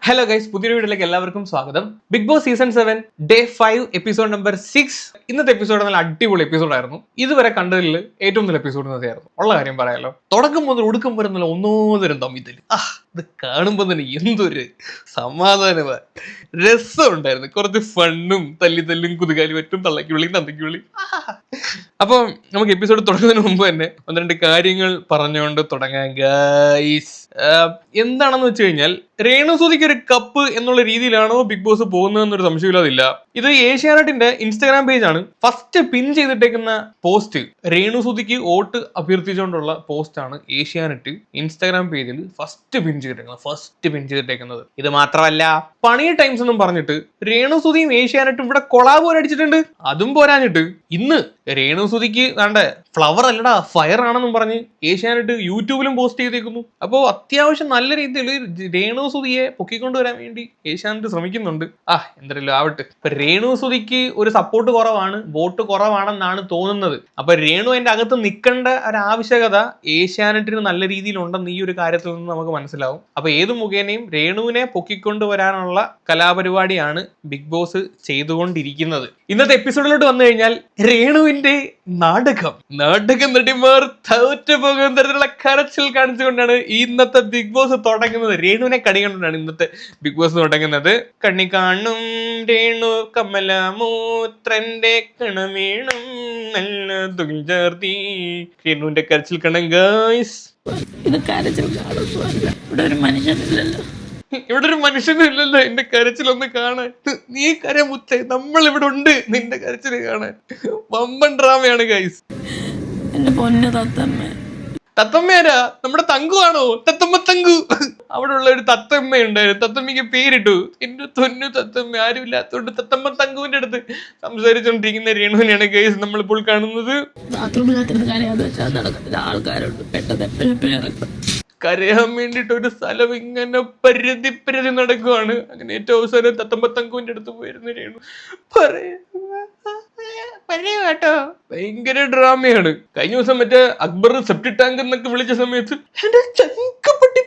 Hello guys, പുതിയൊരു വീഡിയോയിലേക്ക് എല്ലാവർക്കും സ്വാഗതം. Bigg Boss season 7 day 5 episode number 6. ഇന്നത്തെ എപ്പിസോഡ് നല്ല അടിപൊളി എപ്പിസോഡായിരുന്നു. ഇതുവരെ കണ്ടതിൽ ഏറ്റവും നല്ല എപ്പിസോഡ് ഇന്നത്തെയായിരുന്നു. ഉള്ള കാര്യം പറയാലോ, തുടക്കം മുതൽ ഒടുക്കം വരെ നല്ല ഒന്നോതരം തമ്മിൽ ഇത് കാണുമ്പോൾ തന്നെ എന്തൊരു സമാധാനമാണ്, രസമുണ്ടായിരുന്നു. കുറച്ച് ഫണ്ണും തല്ലും കുതുകാലി പറ്റും, തള്ളക്കി വിളി തന്തയ്ക്ക് വിളി. അപ്പം നമുക്ക് എപ്പിസോഡ് തുടങ്ങുന്നതിന് മുമ്പ് തന്നെ ഒന്ന് രണ്ട് കാര്യങ്ങൾ പറഞ്ഞുകൊണ്ട് തുടങ്ങാം ഗൈസ്. എന്താണെന്ന് വെച്ച് കഴിഞ്ഞാൽ, രേണുസുതിക്ക് ഒരു കപ്പ് എന്നുള്ള രീതിയിലാണോ ബിഗ് ബോസ് പോകുന്നതെന്നൊരു സംശയമില്ലാതില്ല. ഇത് ഏഷ്യാനെറ്റിന്റെ ഇൻസ്റ്റാഗ്രാം പേജാണ്. ഫസ്റ്റ് പിൻ ചെയ്തിട്ടേക്കുന്ന പോസ്റ്റ് രേണുസുതിക്ക് വോട്ട് അഭ്യർത്ഥിച്ചുകൊണ്ടുള്ള പോസ്റ്റ് ആണ് ഏഷ്യാനെറ്റ് ഇൻസ്റ്റാഗ്രാം പേജിൽ ഫസ്റ്റ് പിൻ ചെയ്തിട്ടേക്കുന്നത്. ഇത് മാത്രമല്ല, പണി ടൈംസ് എന്നും പറഞ്ഞിട്ട് രേണുസുതിയും ഏഷ്യാനെറ്റും ഇവിടെ കൊളാബ് പോലെ അടിച്ചിട്ടുണ്ട്. അതും പോരാഞ്ഞിട്ട് ഇന്ന് രേണുസുതിക്ക് വേണ്ട ഫ്ലവർ അല്ലടാ ഫയർ ആണെന്നും പറഞ്ഞ് ഏഷ്യാനെറ്റ് യൂട്യൂബിലും പോസ്റ്റ് ചെയ്തേക്കുന്നു. അപ്പോൾ അത്യാവശ്യം നല്ല രീതിയിൽ രേണുസുതിയെ പൊക്കിക്കൊണ്ടുവരാൻ വേണ്ടി ഏഷ്യാനെറ്റ് ശ്രമിക്കുന്നുണ്ട്. എന്തെങ്കിലും ആവട്ടെ. ഇപ്പൊ രേണുസുതിക്ക് ഒരു സപ്പോർട്ട് കുറവാണ്, വോട്ട് കുറവാണെന്നാണ് തോന്നുന്നത്. അപ്പൊ രേണു അതിന്റെ അകത്ത് നിൽക്കേണ്ട ഒരു ആവശ്യകത ഏഷ്യാനെറ്റിന് നല്ല രീതിയിലുണ്ടെന്ന് ഈ ഒരു കാര്യത്തിൽ നിന്ന് നമുക്ക് മനസ്സിലാവും. അപ്പൊ ഏത് മുഖേനയും രേണുവിനെ പൊക്കിക്കൊണ്ടുവരാനുള്ള കലാപരിപാടിയാണ് ബിഗ് ബോസ് ചെയ്തുകൊണ്ടിരിക്കുന്നത്. ഇന്നത്തെ എപ്പിസോഡിലോട്ട് വന്നു കഴിഞ്ഞാൽ, രേണുവിന്റെ നാടകം നടിമാർ തോറ്റു പോകുന്ന തരത്തിലുള്ള കരച്ചിൽ കാണിച്ചുകൊണ്ടാണ് ഇന്നത്തെ ബിഗ് ബോസ് തുടങ്ങുന്നത്. രേണുവിനെ കണി കണ്ടുകൊണ്ടാണ് ഇന്നത്തെ ബിഗ് ബോസ് തുടങ്ങുന്നത്. കണ്ണി കാണും രേണു കമലമൂത്രന്റെ കണമേണും നല്ല തുഞ്ചാർത്തി. രേണുവിന്റെ കരച്ചിൽ കാണാം ഗൈസ്. ഇത് കരച്ചിൽ ഇവിടെ ഒരു മനുഷ്യനില്ലല്ലോ, ഇവിടെ ഒരു മനുഷ്യനില്ലല്ലോ എന്റെ കരച്ചിലൊന്ന് കാണാൻ. നീ കരമുത്തേ, നമ്മൾ ഇവിടെ ഉണ്ട് നിന്റെ കരച്ചില് കാണാൻ. വമ്പൻ ഡ്രാമയാണ് ഗൈസ്. എന്റെ പൊന്നു തത്തമ്മയാരാ? നമ്മുടെ തങ്കു ആണോ? തത്തമ്മ തങ്കു. അവിടെ ഉള്ള ഒരു തത്തമ്മ ഉണ്ടായിരുന്നു. തത്തമ്മയ്ക്ക് പേരിട്ടു. എന്റെ തൊന്നു തത്തമ്മ. ആരും ഇല്ലാത്തോണ്ട് തത്തമ്മ തങ്കുവിന്റെ അടുത്ത് സംസാരിച്ചോണ്ടിരിക്കുന്ന രേണുവിനെയാണ് ഗൈസ് നമ്മളിപ്പോൾ കാണുന്നത്. ആൾക്കാരുണ്ട് പെട്ടെന്ന് കരയാൻ വേണ്ടിട്ട് ഒരു സ്ഥലം ഇങ്ങനെ പരതി നടക്കുവാണ്. അങ്ങനെ ഏറ്റവും അവസാനം തത്തമ്മ തങ്കുവിന്റെ അടുത്ത് പോയിരുന്നു രേണു. കേട്ടോ, ഭയങ്കര ഡ്രാമയാണ്. കഴിഞ്ഞ ദിവസം മറ്റേ അക്ബർ സെപ്റ്റി ടാങ്ക് എന്നൊക്കെ വിളിച്ച സമയത്ത് എന്റെ ചങ്കപ്പട്ടി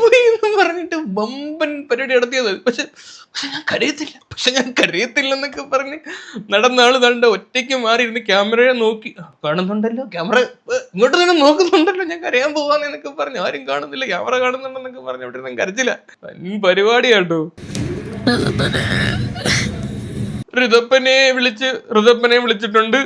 പോയി എന്ന് പറഞ്ഞിട്ട് വമ്പൻ പരിപാടി നടത്തിയത്. പക്ഷെ ഞാൻ കരയത്തില്ലെന്നൊക്കെ പറഞ്ഞ് നടന്ന ആള് തണ്ട ഒറ്റയ്ക്ക് മാറിയിരുന്ന് ക്യാമറയെ നോക്കി, കാണുന്നുണ്ടല്ലോ ക്യാമറ ഇങ്ങോട്ട് തന്നെ നോക്കുന്നുണ്ടല്ലോ, ഞാൻ കരയാൻ പോവാന്നൊക്കെ പറഞ്ഞു. ആരും കാണുന്നില്ല, ക്യാമറ കാണുന്നുണ്ടെന്നൊക്കെ പറഞ്ഞു അവിടെ ഇരുന്ന് കരച്ചില്ല. പരിപാടിയാട്ടോ. ഋതപ്പനെ വിളിച്ചിട്ടുണ്ട്.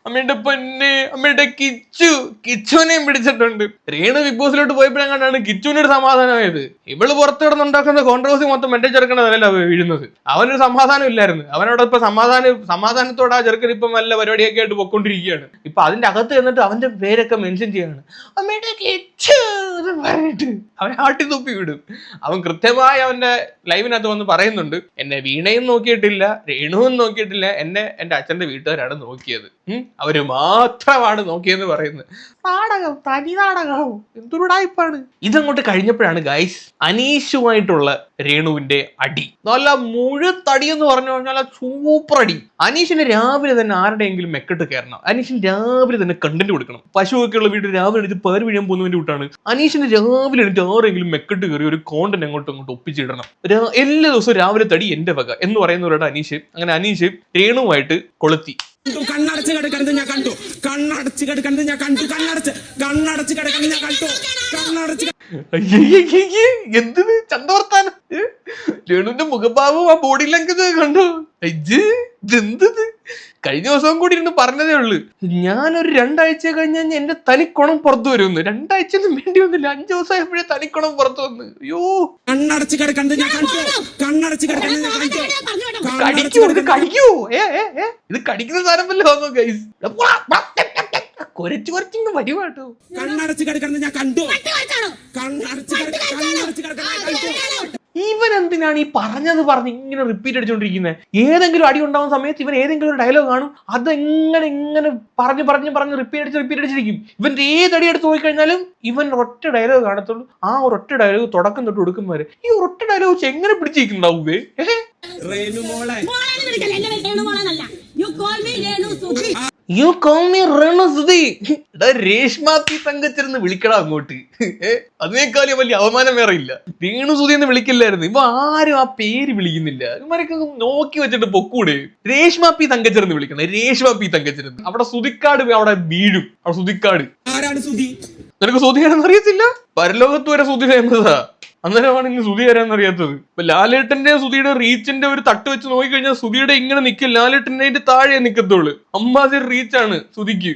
അമ്മയുടെ പൊന്നെ, അമ്മയുടെ കിച്ചുവിനെയും പിടിച്ചിട്ടുണ്ട്. രേണു ബിഗ് ബോസിലോട്ട് പോയപ്പോഴെങ്ങാണ്ടാണ് കിച്ചുവിനൊരു സമാധാനമായത്. ഇവള് പുറത്ത് കിടന്നുണ്ടാക്കുന്ന കോൺട്രവേഴ്സി മൊത്തം മെന്റെ ചെറുക്കണതല്ല വീഴുന്നത്. അവനൊരു സമാധാനം ഇല്ലായിരുന്നു. അവനോട് ഇപ്പൊ സമാധാനത്തോടെ ആ ചെറുക്കൻ ഇപ്പം നല്ല പരിപാടിയൊക്കെ ആയിട്ട് പൊക്കൊണ്ടിരിക്കുകയാണ്. ഇപ്പൊ അതിന്റെ അകത്ത് എന്നിട്ട് അവന്റെ പേരൊക്കെ മെൻഷൻ ചെയ്യാണ്. അമ്മയുടെ കിച്ചു എന്ന് പറഞ്ഞിട്ട് അവനെ ആട്ടി തുപ്പി വിടും. അവൻ കൃത്യമായി അവന്റെ ലൈവിനകത്ത് വന്ന് പറയുന്നുണ്ട്, എന്നെ വീണയും നോക്കിയിട്ടില്ല, രേണുവും നോക്കിയിട്ടില്ല, എന്റെ അച്ഛന്റെ വീട്ടുകാരാണ് നോക്കിയത്, അവര് മാത്രമാണ് നോക്കിയെന്ന് പറയുന്നത്. നാടകം, തനി നാടകം, എന്തൊരുടായ്പാണ്. ഇതങ്ങോട്ട് കഴിഞ്ഞപ്പോഴാണ് ഗൈസ് അനീഷുമായിട്ടുള്ള രേണുവിന്റെ അടി. നല്ല മുഴുത്തടി എന്ന് പറഞ്ഞു കഴിഞ്ഞാൽ സൂപ്പർ അടി. അനീഷിന് രാവിലെ തന്നെ ആരുടെയെങ്കിലും മെക്കെട്ട് കയറണം. അനീഷിന് രാവിലെ തന്നെ കണ്ടന്റ് കൊടുക്കണം. പശുവൊക്കെ ഉള്ള വീട്ടിൽ രാവിലെ എണീറ്റ് പേര് വീഴാൻ പോകുന്നതിന്റെ കൂട്ടാണ് അനീഷിന് രാവിലെ എണീറ്റ് ആരെങ്കിലും മെക്കെട്ട് കയറി ഒരു കോണ്ടന്റ് അങ്ങോട്ടും ഒപ്പിച്ചിടണം. എല്ലാ ദിവസവും രാവിലെ തടി എന്റെ വക എന്ന് പറയുന്നവരുടെ അനീഷ്. അങ്ങനെ അനീഷ് രേണുവായിട്ട് കൊളുത്തി. കണ്ണടച്ച് കിടക്കുന്നത് ഞാൻ കണ്ടു, കണ്ണടച്ച് കിടക്കുന്നത് ഞാൻ കണ്ടു, കണ്ണടച്ച് കിടക്കുന്നത് ഞാൻ കണ്ടു, കണ്ണടച്ച്. എന്തിന് ചന്തവർത്താനം? രേണുവിന്റെ മുഖഭാവവും ആ ബോഡി ലാംഗ്വേജ് കണ്ടു. ഇതെന്തത്? കഴിഞ്ഞ ദിവസവും കൂടി ഇരുന്ന് പറഞ്ഞതേ ഉള്ളു, ഞാനൊരു 2 ആഴ്ച കഴിഞ്ഞാൽ എന്റെ തനിക്കുണം പുറത്തു വരുമെന്ന്. 2 ആഴ്ചയൊന്നും വേണ്ടി വന്നില്ല, 5 ദിവസം ആയപ്പോഴേ തനിക്കുണം പുറത്തു വന്ന്. അയ്യോ, കണ്ണടച്ച് കിടക്കുന്നത് ഞാൻ കണ്ടു, കണ്ണടച്ച് കിടക്കുന്നത് ഞാൻ കണ്ടു. ഇത് കടിക്കുന്ന സാധനം വല്ലോ ഗൈസ്. കുറച്ചിങ്ങ് വരുവാട്ടോ. കണ്ണടച്ച് കിടക്കുന്നത് ഞാൻ കണ്ടു, കണ്ണടച്ച് കിടക്കുന്നത് ഞാൻ കണ്ടു. ഇവൻ എന്തിനാണ് ഈ പറഞ്ഞ് ഇങ്ങനെ റിപ്പീറ്റ് അടിച്ചോണ്ടിരിക്കുന്നത്? ഏതെങ്കിലും അടി ഉണ്ടാവുന്ന സമയത്ത് ഇവൻ ഏതെങ്കിലും ഒരു ഡയലോഗ് കാണും, അതെങ്ങനെ പറഞ്ഞ് റിപ്പീറ്റ് അടിച്ചിരിക്കും. ഇവന്റെ ഏതടി എടുത്ത് നോക്കിക്കഴിഞ്ഞാലും ഇവൻ ഒറ്റ ഡയലോഗ് കാണത്തുള്ളൂ. ആ ഒരൊറ്റ ഡയലോഗ് തുടക്കം തൊട്ട് ഒടുക്കും വരെ ഈ ഒരൊറ്റ ഡയലോഗ് വെച്ച് എങ്ങനെ പിടിച്ചിരിക്കുന്നുണ്ടാവേ? You call me Renusuthi. Reshma P തങ്കച്ചനെന്ന് വിളിക്കടാ അങ്ങോട്ട്. അതിനേക്കാളും വലിയ അവമാനം വേറെ ഇല്ല. രേണുസുതി എന്ന് വിളിക്കില്ലായിരുന്നു. ഇവ ആരും ആ പേര് വിളിക്കുന്നില്ല. ഇവരൊക്കെ നോക്കി വെച്ചിട്ട് പൊക്കൂടെ. രേഷ്മ പി തങ്കച്ചനെന്ന് വിളിക്കണം. രേഷ്മ പി തങ്കച്ചനെന്ന്. അവിടെ സുതിക്കാട് അവിടെ വീഴും. അവിടെ സുതിക്കാട്. ആരാണ് സുധി? നിനക്ക് സുധിയാണെന്ന് അറിയത്തില്ല? പരലോകത്ത് വരെ സുധി ഫേമസാ. അന്നേരമാണ് ഇന്ന് സുധി ആരാന്ന് അറിയാത്തത്. ഇപ്പൊ ലാലേട്ടന്റെ സുധിയുടെ റീച്ചിന്റെ ഒരു തട്ട് വെച്ച് നോക്കിക്കഴിഞ്ഞാൽ സുധിയുടെ ഇങ്ങനെ നിൽക്കും. ലാലേട്ടന്റെ അതിന്റെ താഴെ നിക്കത്തുള്ളൂ. അമ്മാതിരി റീച്ചാണ് സുധിക്ക്.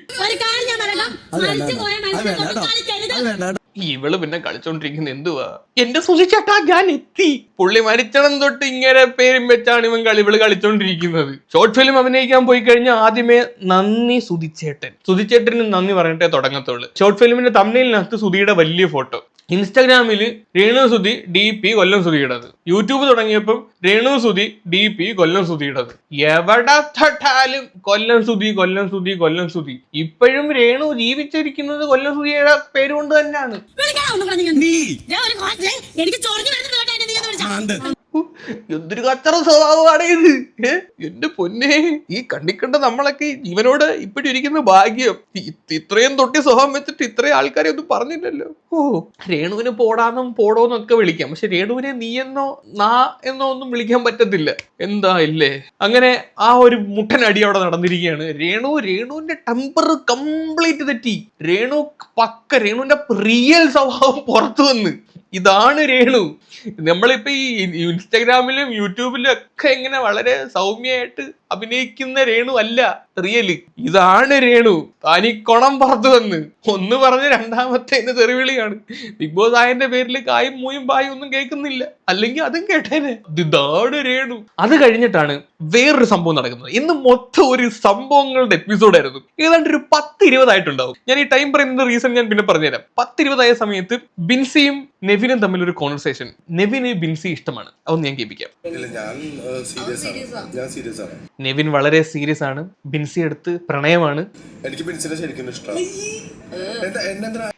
ഇവള് പിന്നെ കളിച്ചോണ്ടിരിക്കുന്ന എന്തുവാ? എന്റെ സുധിച്ചേട്ടാ ഞാൻ എത്തി. പുള്ളി മരിച്ചണം തൊട്ട് ഇങ്ങനെ പേരും വെച്ചാണ് ഇവള് കളിച്ചോണ്ടിരിക്കുന്നത്. ഷോർട്ട് ഫിലിം അഭിനയിക്കാൻ പോയി കഴിഞ്ഞാൽ ആദ്യമേ നന്ദി സുധിച്ചേട്ടൻ. സുധിച്ചേട്ടന് നന്ദി പറഞ്ഞിട്ടേ തുടങ്ങത്തുള്ളൂ. ഷോർട്ട് ഫിലിമിന്റെ തമ്മിലിനകത്ത് സുധിയുടെ വലിയ ഫോട്ടോ. ഇൻസ്റ്റാഗ്രാമിൽ രേണു സുധി DP കൊല്ലം സുധിയുടേത്. യൂട്യൂബ് തുടങ്ങിയപ്പം രേണു സുധി DP കൊല്ലം സുധിയുടേത്. എവിടെ തൊട്ടാലും കൊല്ലം സുധി കൊല്ലം സുധി കൊല്ലം സുധി. ഇപ്പോഴും രേണു ജീവിച്ചിരിക്കുന്നത് കൊല്ലം സുധിയുടെ പേരുകൊണ്ട് തന്നെയാണ്. എന്തൊരു കച്ചറ സ്വഭാവമാണ് ഇത്. എന്റെ പൊന്നെ, ഈ കണ്ണിക്കണ്ട നമ്മളൊക്കെ ഇവനോട് ഇപ്പോഴും ഇരിക്കുന്ന ഭാഗ്യം. ഇത്രയും തൊട്ടി സ്വഭാവം വെച്ചിട്ട് ഇത്രയും ആൾക്കാരെ ഒന്നും പറഞ്ഞില്ലല്ലോ. രേണുവിന് പോടാന്നും പോടോന്നൊക്കെ വിളിക്കാം. പക്ഷെ രേണുവിനെ നീ എന്നോ നാ എന്നോ ഒന്നും വിളിക്കാൻ പറ്റത്തില്ല. എന്താ ഇല്ലേ? അങ്ങനെ ആ ഒരു മുട്ടനടി അവിടെ നടന്നിരിക്കുകയാണ്. രേണുവിന്റെ ടെമ്പർ കംപ്ലീറ്റ് തെറ്റി. രേണുവിന്റെ റിയൽ സ്വഭാവം പുറത്തു വന്ന്. ഇതാണ് രേണു. നമ്മളിപ്പോ ഈ ഇൻസ്റ്റാഗ്രാമിലും യൂട്യൂബിലും ഒക്കെ ഇങ്ങനെ വളരെ സൗമ്യമായിട്ട് അഭിനയിക്കുന്ന രേണു അല്ല റിയല്. ഇതാണ് രേണു. തനിക്കൊണം പുറത്തു വന്ന്. ഒന്ന് പറഞ്ഞ് രണ്ടാമത്തെ തെറിവിളിയാണ്. ബിഗ് ബോസ് ആയതിന്റെ പേരിൽ കായും മൂയും പായും ഒന്നും കേൾക്കുന്നില്ല. അല്ലെങ്കിൽ അതും കേട്ടേനെ. ഇതാണ് രേണു. അത് കഴിഞ്ഞിട്ടാണ് വേറൊരു സംഭവം നടക്കുന്നത്. ഇന്ന് മൊത്തം ഒരു സംഭവങ്ങളുടെ എപ്പിസോഡായിരുന്നു. ഏതാണ്ട് ഒരു 10-20 ആയിട്ടുണ്ടാവും. ഞാൻ ഈ ടൈം പറയുന്ന റീസൺ ഞാൻ പിന്നെ പറഞ്ഞുതരാം. 10-20 ആയ സമയത്ത് ബിൻസിയും നെവിനും തമ്മിൽ ഒരു കോൺവെർസേഷൻ. നെവിന് ബിൻസി ഇഷ്ടമാണ്. അതൊന്ന് ഞാൻ കേൾപ്പിക്കാം. നെവിൻ വളരെ സീരിയസ് ആണ്. ബിൻസി അടുത്ത് പ്രണയമാണ്.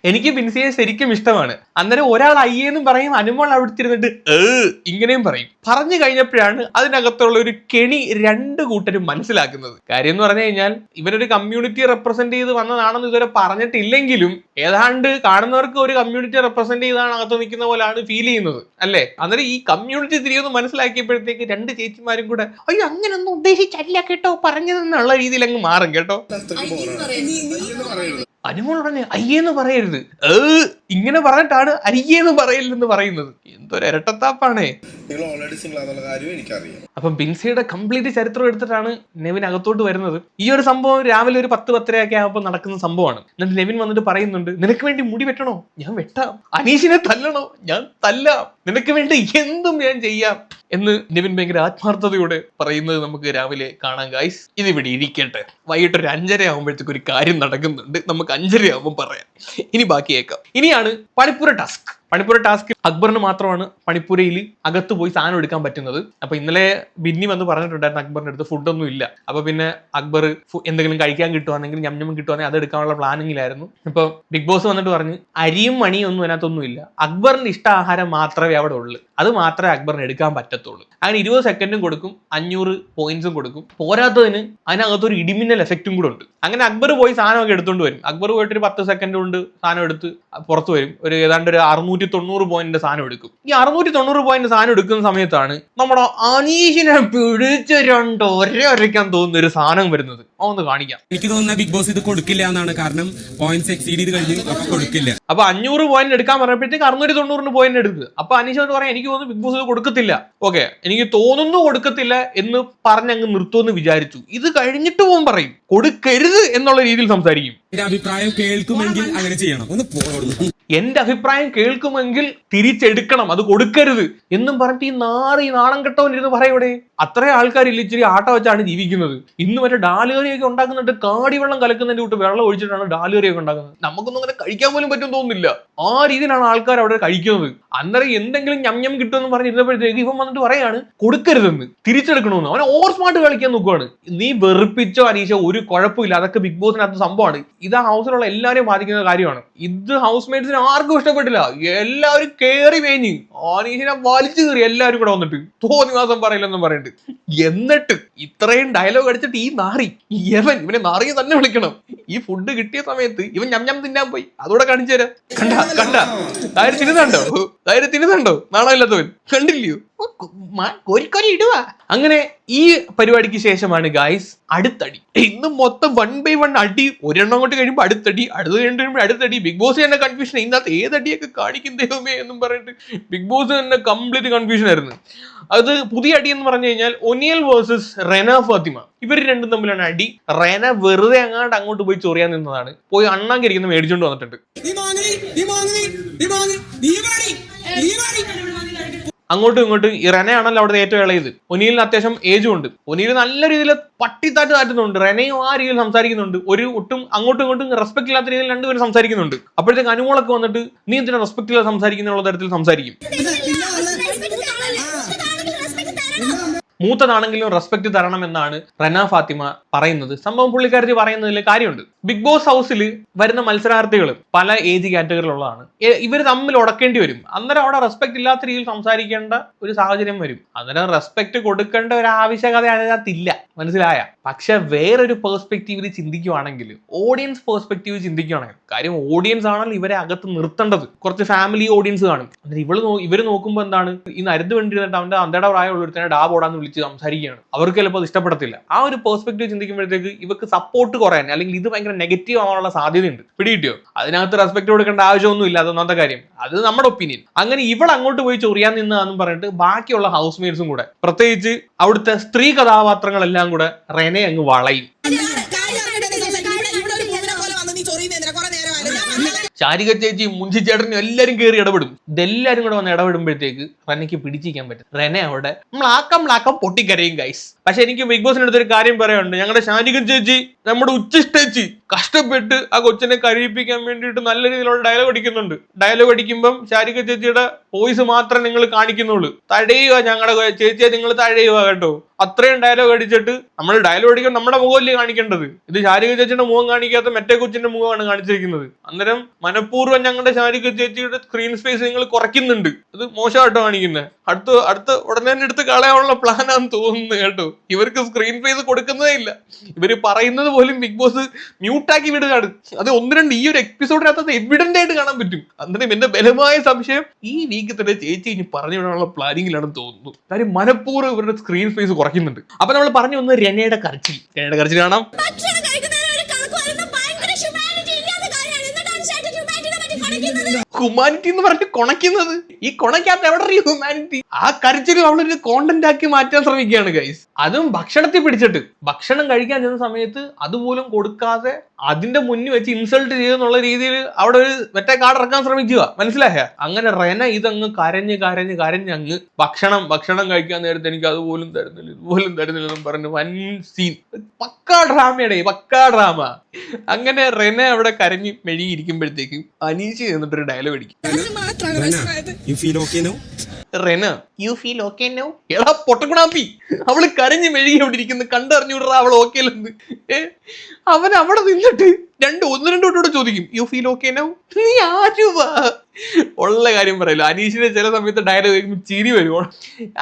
എനിക്ക് ബിൻസിയെ ശരിക്കും ഇഷ്ടമാണ്. അന്നേരം ഒരാൾ അയ്യെന്നും പറയും, അനുമോൾ അവിടുത്തിരുന്നിട്ട് ഇങ്ങനെയും പറയും. പറഞ്ഞു കഴിഞ്ഞപ്പോഴാണ് അതിനകത്തുള്ള ഒരു കെണി രണ്ട് കൂട്ടരും മനസ്സിലാക്കുന്നത്. കാര്യം എന്ന് പറഞ്ഞു കഴിഞ്ഞാൽ ഇവരൊരു കമ്മ്യൂണിറ്റി റെപ്രസെന്റ് ചെയ്ത് വന്നതാണെന്ന് ഇതുവരെ പറഞ്ഞിട്ടില്ലെങ്കിലും ഏതാണ്ട് കാണുന്നവർക്ക് ഒരു കമ്മ്യൂണിറ്റി റെപ്രസെന്റ് ചെയ്താണ് അകത്ത് നിൽക്കുന്ന പോലെയാണ് ഫീൽ ചെയ്യുന്നത് അല്ലേ? അന്നേരം ഈ കമ്മ്യൂണിറ്റി തിരിയൊന്ന് മനസ്സിലാക്കിയപ്പോഴത്തേക്ക് രണ്ട് ചേച്ചിമാരും കൂടെ അയ്യോ അങ്ങനൊന്നും ഉദ്ദേശിച്ചല്ല കേട്ടോ പറഞ്ഞതെന്നുള്ള രീതിയിൽ അങ്ങ് മാറും കേട്ടോ. അനുമോൾ പറഞ്ഞ അയ്യെന്ന് പറയരുത്, ഇങ്ങനെ പറഞ്ഞിട്ടാണ് അയ്യെന്ന് പറയില്ലെന്ന് പറയുന്നത്. എന്തൊരു ഇരട്ടത്താപ്പാണേ. അപ്പം ബിൻസിയുടെ കംപ്ലീറ്റ് ചരിത്രം എടുത്തിട്ടാണ് നെവിൻ അകത്തോട്ട് വരുന്നത്. ഈ ഒരു സംഭവം രാവിലെ ഒരു 10-10:30 ഒക്കെ ആകുമ്പോൾ നടക്കുന്ന സംഭവമാണ്. എന്നിട്ട് നെവിൻ വന്നിട്ട് പറയുന്നുണ്ട്, നിനക്ക് വേണ്ടി മുടി വെട്ടണോ ഞാൻ വെട്ടാം, അനീഷിനെ തല്ലണോ ഞാൻ തല്ലാം, നിനക്ക് വേണ്ടി എന്തും ഞാൻ ചെയ്യാം എന്ന് നെവിൻ ഭയങ്കര ആത്മാർത്ഥതയോടെ പറയുന്നത് നമുക്ക് രാവിലെ കാണാം ഗൈസ്. ഇതിവിടെ ഇരിക്കട്ടെ. വൈകിട്ട് ഒരു 5:30 ആകുമ്പോഴത്തേക്ക് ഒരു കാര്യം നടക്കുന്നുണ്ട്. നമുക്ക് 5:30 ആകുമ്പോൾ പറയാം. ഇനി ബാക്കി കേൾക്കാം. ഇനിയാണ് പണിപ്പുര ടാസ്ക്. പണിപ്പുര ടാസ്ക് അക്ബറിന് മാത്രമാണ് പണിപ്പുരയിൽ അകത്ത് പോയി സാധനം എടുക്കാൻ പറ്റുന്നത്. അപ്പൊ ഇന്നലെ ബിന്നി വന്ന് പറഞ്ഞിട്ടുണ്ടായിരുന്നു അക്ബറിന്റെ അടുത്ത് ഫുഡൊന്നും ഇല്ല. അപ്പൊ പിന്നെ അക്ബർ എന്തെങ്കിലും കഴിക്കാൻ കിട്ടുവാണെങ്കിൽ ഞമ്മ കിട്ടുവാണെങ്കിൽ അത് എടുക്കാനുള്ള പ്ലാനിങ്ങിലായിരുന്നു. ഇപ്പൊ ബിഗ് ബോസ് വന്നിട്ട് പറഞ്ഞ് അരിയും മണിയും ഒന്നും അതിനകത്തൊന്നും ഇല്ല, അക്ബറിന്റെ ഇഷ്ട ആഹാരം മാത്രമേ അവിടെ ഉള്ളൂ, അത് മാത്രമേ അക്ബറിന് എടുക്കാൻ പറ്റത്തുള്ളൂ. അങ്ങനെ 20 സെക്കൻഡും കൊടുക്കും, 500 പോയിന്റ്സും കൊടുക്കും. പോരാത്തതിന് അതിനകത്തൊരു ഇടിമിന്നൽ എഫക്റ്റും കൂടെ ഉണ്ട്. അങ്ങനെ അക്ബർ പോയി സാധനമൊക്കെ എടുത്തോണ്ട് വരും. അക്ബർ പോയിട്ട് ഒരു 10 സെക്കൻഡ് കൊണ്ട് സാധനം എടുത്ത് പുറത്തു വരും. ഒരു ഏതാണ്ട് ഒരു 690 പോയിന്റ് സാധനം എടുക്കും. ഈ 690 പോയിന്റ് സാധനം എടുക്കുന്ന സമയത്താണ് നമ്മുടെ അനീഷിനെ പിടിച്ച് ഒരയ്ക്കാൻ തോന്നുന്ന ഒരു സാധനം വരുന്നത്. ഒന്ന് കാണിക്കാം. എനിക്ക് തോന്നുന്ന ബിഗ് ബോസ് ഇത് കൊടുക്കില്ല എന്നാണ്. കാരണം പോയിന്റ്സ് എക്സീഡ് ചെയ്ത് കഴിഞ്ഞ് കൊടുക്കില്ല. അപ്പൊ 500 പോയിന്റ് എടുക്കാൻ പറഞ്ഞപ്പോഴത്തേക്ക് 690 പോയിന്റ് എടുക്കുക. അപ്പൊ അനീഷ് എന്ന് പറയാം എനിക്ക് തോന്നുന്നു ബിഗ് ബോസ് ഇത് കൊടുക്കത്തില്ല. ഓക്കെ, എനിക്ക് തോന്നുന്നു കൊടുക്കത്തില്ല എന്ന് പറഞ്ഞ് അങ്ങ് നിർത്തുമെന്ന് വിചാരിച്ചു. ഇത് കഴിഞ്ഞിട്ട് പോകും പറയും കൊടുക്കരുത് എന്നുള്ള രീതിയിൽ സംസാരിക്കും. എന്റെ അഭിപ്രായം കേൾക്കുമെങ്കിൽ അങ്ങനെ ചെയ്യണം. ഒന്ന് പോകുന്നു. എന്റെ അഭിപ്രായം കേൾക്കുമെങ്കിൽ തിരിച്ചെടുക്കണം, അത് കൊടുക്കരുത് എന്നും പറഞ്ഞിട്ട് ഈ നാണം കെട്ടവനിരുന്ന് പറയൂടെ. അത്രയും ആൾക്കാരില്ല, ഇച്ചിരി ആട്ട വെച്ചാണ് ജീവിക്കുന്നത്. ഇന്ന് മറ്റേ ഡാലുകറിയൊക്കെ ഉണ്ടാക്കുന്നുണ്ട്, കാടിവെള്ളം കലക്കുന്നതിന്റെ കൂട്ട് വെള്ളം ഒഴിച്ചിട്ടാണ് ഡാലുകറിയൊക്കെ ഉണ്ടാക്കുന്നത്. നമുക്കൊന്നും അങ്ങനെ കഴിക്കാൻ പോലും പറ്റും തോന്നുന്നില്ല. ആ രീതിയിലാണ് ആൾക്കാർ അവിടെ കഴിക്കുന്നത്. അന്നേരം എന്തെങ്കിലും ഞം കിട്ടുമെന്ന് പറഞ്ഞിരുന്നപ്പോഴത്തേക്ക് ഇവൻ വന്നിട്ട് പറയാണ് കൊടുക്കരുതെന്ന്, തിരിച്ചെടുക്കണമെന്ന്. അവൻ ഓവർ സ്മാർട്ട് കളിക്കാൻ നോക്കുവാണ്. നീ വെറുപ്പിച്ചോ അനീഷ, ഒരു കുഴപ്പമില്ല, അതൊക്കെ ബിഗ് ബോസിനകത്ത് സംഭവമാണ്. ഇത് ആ ഹൗസിലുള്ള എല്ലാവരെയും ബാധിക്കുന്ന കാര്യമാണ്. ഇത് ഹൗസ് മേറ്റ്സിന് ആർക്കും ഇഷ്ടപ്പെട്ടില്ല. എല്ലാവരും കേറി മേഞ്ഞ് അനീഷിനെ വലിച്ചു കയറി എല്ലാവരും കൂടെ വന്നിട്ട് തോന്നിവാസം പറയില്ലെന്നും പറഞ്ഞിട്ട് എന്നിട്ട് ഇത്രയും ഡയലോഗ് അടിച്ചിട്ട് ഈ നാറി ഇവനെ നാറിയെ തന്നെ വിളിക്കണം. ഈ ഫുഡ് കിട്ടിയ സമയത്ത് ഇവൻ ഞം തിന്നാൻ പോയി. അതോടെ കാണിച്ചു തരാം. കണ്ട തിന്നുന്നുണ്ടോ നാണമില്ലാത്തവൻ, കണ്ടില്ലയോ? കോരിക്കോരി ഇടുക. അങ്ങനെ ഈ പരിപാടിക്ക് ശേഷമാണ് ഗായ്സ് അടുത്തടി. ഇന്ന് മൊത്തം 1 by 1 അടി. ഒരെണ്ണം കൊണ്ട് കഴിയുമ്പോൾ അടുത്തടി, അടുത്ത് കഴിയുമ്പോൾ അടുത്തടി. ബിഗ് ബോസ് തന്നെ കൺഫ്യൂഷൻ, ഇതിനകത്ത് ഏതടിയൊക്കെ കാണിക്കും ദൈവമേ എന്നും പറഞ്ഞിട്ട് ബിഗ് ബോസ് തന്നെ കംപ്ലീറ്റ് കൺഫ്യൂഷൻ ആയിരുന്നു. അത് പുതിയ അടി എന്ന് പറഞ്ഞു കഴിഞ്ഞാൽ ഒനിയൽ വേഴ്സസ് റെന ഫാത്തിമ. ഇവർ രണ്ടും തമ്മിലാണ് അടി. റെന വെറുതെ അങ്ങോട്ട് പോയി ചൊറിയാൻ നിന്നതാണ്. പോയി അണ്ണാങ്കരിക്കുന്ന മേടിച്ചോണ്ട് വന്നിട്ടുണ്ട്. അങ്ങോട്ടും ഇങ്ങോട്ടും ഈ റെനയാണല്ലോ അവിടെ ഏറ്റവും ഇളയത്. ഒനിയലിന് അത്യാവശ്യം ഏജും ഉണ്ട്. ഒനിയൽ നല്ല രീതിയിൽ പട്ടിത്താറ്റ് താറ്റുന്നുണ്ട്. റെനയും ആ രീതിയിൽ സംസാരിക്കുന്നുണ്ട്. ഒരു ഒട്ടും അങ്ങോട്ടും ഇങ്ങോട്ടും റെസ്പെക്ട് ഇല്ലാത്ത രീതിയിൽ രണ്ടുപേരും സംസാരിക്കുന്നുണ്ട്. അപ്പോഴത്തേക്ക് അനുമോളൊക്കെ വന്നിട്ട് നീ എന്തിനാ റെസ്പെക്ട് ഇല്ലാതെ സംസാരിക്കുന്ന തരത്തിൽ സംസാരിക്കും. മൂത്തതാണെങ്കിലും റെസ്പെക്ട് തരണം എന്നാണ് റെന ഫാത്തിമ പറയുന്നത്. സംഭവം പുള്ളിക്കാരത്തി പറയുന്നതിൽ കാര്യമുണ്ട്. ബിഗ് ബോസ് ഹൗസിൽ വരുന്ന മത്സരാർത്ഥികൾ പല ഏജ് കാറ്റഗറിയിലുള്ളതാണ്. ഇവർ തമ്മിൽ ഉടക്കേണ്ടി വരും. അന്നേരം അവിടെ റെസ്പെക്ട് ഇല്ലാത്ത രീതിയിൽ സംസാരിക്കേണ്ട ഒരു സാഹചര്യം വരും. അന്നേരം റെസ്പെക്ട് കൊടുക്കേണ്ട ഒരു ആവശ്യകത അതിനകത്തില്ല, മനസ്സിലായ? പക്ഷെ വേറൊരു പെർസ്പെക്റ്റീവിൽ ചിന്തിക്കുവാണെങ്കിൽ, ഓഡിയൻസ് പെർസ്പെക്റ്റീവ് ചിന്തിക്കുകയാണെങ്കിൽ, കാര്യം ഓഡിയൻസ് ആണല്ലോ ഇവരെ അകത്ത് നിർത്തേണ്ടത്. കുറച്ച് ഫാമിലി ഓഡിയൻസ് കാണും. ഇവര് നോക്കുമ്പോൾ എന്താണ്, ഈ നരുന്ന് വേണ്ടിയിരുന്നിട്ട് അവന്റെ അന്തയുടെ പ്രായമുള്ള ഒരുത്തനെ ഡാ പോടാന്ന് വിളിച്ച് സംസാരിക്കുകയാണ്. അവർക്ക് ചിലപ്പോൾ അത് ഇഷ്ടപ്പെടത്തില്ല. ആ ഒരു പെർസ്പെക്റ്റീവ് ചിന്തിക്കുമ്പോഴത്തേക്ക് ഇവർക്ക് സപ്പോർട്ട് കുറയാൻ, അല്ലെങ്കിൽ ഇത് ഭയങ്കര നെഗറ്റീവ് ആവാനുള്ള സാധ്യതയുണ്ട്. പിടികിട്ടിയോ? അതിനകത്ത് റെസ്പെക്ട് കൊടുക്കേണ്ട ആവശ്യമൊന്നും ഇല്ല. അതൊന്നാമത്തെ കാര്യം. അത് നമ്മുടെ ഒപ്പീനിയൻ. അങ്ങനെ ഇവൾ അങ്ങോട്ട് പോയി ചൊറിയാൻ നിന്നാന്ന് പറഞ്ഞിട്ട് ബാക്കിയുള്ള ഹൗസ് മേറ്റ്സും കൂടെ, പ്രത്യേകിച്ച് അവിടുത്തെ സ്ത്രീ കഥാപാത്രങ്ങളെല്ലാം കൂടെ റെനെ അങ്ങ് വളയും. ശാരിക ചേച്ചി, മുഞ്ചി ചേട്ടനും എല്ലാരും കയറി ഇടപെടും. ഇതെല്ലാരും കൂടെ വന്ന് ഇടപെടുമ്പോഴത്തേക്ക് റെനയ്ക്ക് പിടിച്ചിരിക്കാൻ പറ്റും. റെനെ അവിടെ മ്ലാക്കം പൊട്ടിക്കരയും ഗൈസ്. പക്ഷെ എനിക്ക് ബിഗ് ബോസിന്റെ അടുത്തൊരു കാര്യം പറയാനുണ്ട്. ഞങ്ങളുടെ ശാരിക ചേച്ചി, നമ്മുടെ ഉച്ചിഷ്ടേച്ചി കഷ്ടപ്പെട്ട് ആ കൊച്ചിനെ കരയിപ്പിക്കാൻ വേണ്ടിയിട്ട് നല്ല രീതിയിലുള്ള ഡയലോഗ് അടിക്കുന്നുണ്ട്. ഡയലോഗ് അടിക്കുമ്പം ശാരിക ചേച്ചിയുടെ വോയിസ് മാത്രമേ നിങ്ങൾ കാണിക്കുന്നുള്ളൂ. തഴയുക ഞങ്ങളുടെ ചേച്ചിയെ, നിങ്ങൾ തഴയുക കേട്ടോ. അത്രയും ഡയലോഗ് അടിച്ചിട്ട് നമ്മൾ ഡയലോഗ് അടിക്കാൻ നമ്മുടെ മുഖമല്ലേ കാണിക്കേണ്ടത്. ഇത് ശാരിക ചേച്ചിയുടെ മുഖം കാണിക്കാത്ത മറ്റേ കൊച്ചിന്റെ മുഖമാണ് കാണിച്ചിരിക്കുന്നത്. അന്നേരം മനഃപൂർവ്വം ഞങ്ങളുടെ ശാരിക ചേച്ചിയുടെ സ്ക്രീൻ സ്പേസ് നിങ്ങൾ കുറയ്ക്കുന്നുണ്ട്. അത് മോശമായിട്ടോ കാണിക്കുന്നത്. അടുത്ത ഉടനെ തന്നെ എടുത്ത് കളയാനുള്ള പ്ലാനാന്ന് തോന്നുന്നു കേട്ടോ. ഇവർക്ക് സ്ക്രീൻ സ്പേസ് കൊടുക്കുന്നതേ ഇല്ല. ഇവര് പറയുന്നത് പോലും ബിഗ് ബോസ് മ്യൂട്ടാക്കി വിടുകയാണ്. അത് 1-2 ഈ ഒരു എപ്പിസോഡിനകത്ത് എവിഡന്റ് ആയിട്ട് കാണാൻ പറ്റും. അന്നേരം എന്റെ ബലമായ സംശയം ഈ വീക്ക് തന്നെ ചേച്ചി ഇനി പറഞ്ഞു വിടാനുള്ള പ്ലാനിങ്ങിലാണെന്ന് തോന്നുന്നു. കാര്യം മനഃപൂർവ്വം ഇവരുടെ സ്ക്രീൻ സ്പേസ് കുറയ്ക്കുന്നുണ്ട്. അപ്പൊ നമ്മൾ പറഞ്ഞു വന്ന് രനയുടെ കരച്ചിൽ കാണാം. ഹ്യൂമാനിറ്റി എന്ന് പറഞ്ഞിട്ട് കൊണയ്ക്കുന്നത്, ഈ കൊണയ്ക്കകത്ത് എവിടെ ഹ്യൂമാനിറ്റി? ആ കരച്ചിലും അവളൊരു കോണ്ടന്റ് ആക്കി മാറ്റാൻ ശ്രമിക്കുകയാണ് ഗൈസ്. അതും ഭക്ഷണത്തിൽ പിടിച്ചിട്ട്. ഭക്ഷണം കഴിക്കാൻ ചെന്ന സമയത്ത് അതുപോലും കൊടുക്കാതെ അതിന്റെ മുന്നിൽ വെച്ച് ഇൻസൾട്ട് ചെയ്തെന്നുള്ള രീതിയിൽ അവിടെ ഒരു മറ്റേ കാർഡ് ഇറക്കാൻ ശ്രമിക്കുക. മനസ്സിലായ? അങ്ങനെ റെന ഇതങ്ങ് കരഞ്ഞ് അങ്ങ് ഭക്ഷണം കഴിക്കാൻ നേരത്തെ എനിക്ക് അതുപോലും തരുന്നില്ല, ഇതുപോലും തരുന്നില്ലെന്നും പറഞ്ഞ് വൻ സീൻ. പക്കാ ഡ്രാമ. അങ്ങനെ റെന അവിടെ കരഞ്ഞ് മെഴുകിയിരിക്കുമ്പോഴത്തേക്കും അനീഷ് എന്നിട്ടൊരു ഡയലോഗ് അടിക്കും. Rena, you feel okay now? എടാ പൊട്ടക്കുണാപ്പി, അവള് കരഞ്ഞ് മെഴുകി അവിടെ ഇരിക്കുന്നു. കണ്ടറിഞ്ഞൂടാ അവൾ ഓക്കെ അല്ലെന്ന്. അവൻ അവിടെ നിന്നിട്ട് ഒന്ന് രണ്ട് തൊട്ടോടെ ചോദിക്കും, യു ഫീൽ ഓക്കെ നൗ? നീ ആരുവാ? ഉള്ള കാര്യം പറയല്ലോ. അനീഷിന്റെ ചില സമയത്ത് ഡയലോഗ് കേൾക്കുമ്പോൾ ചിരി വരും.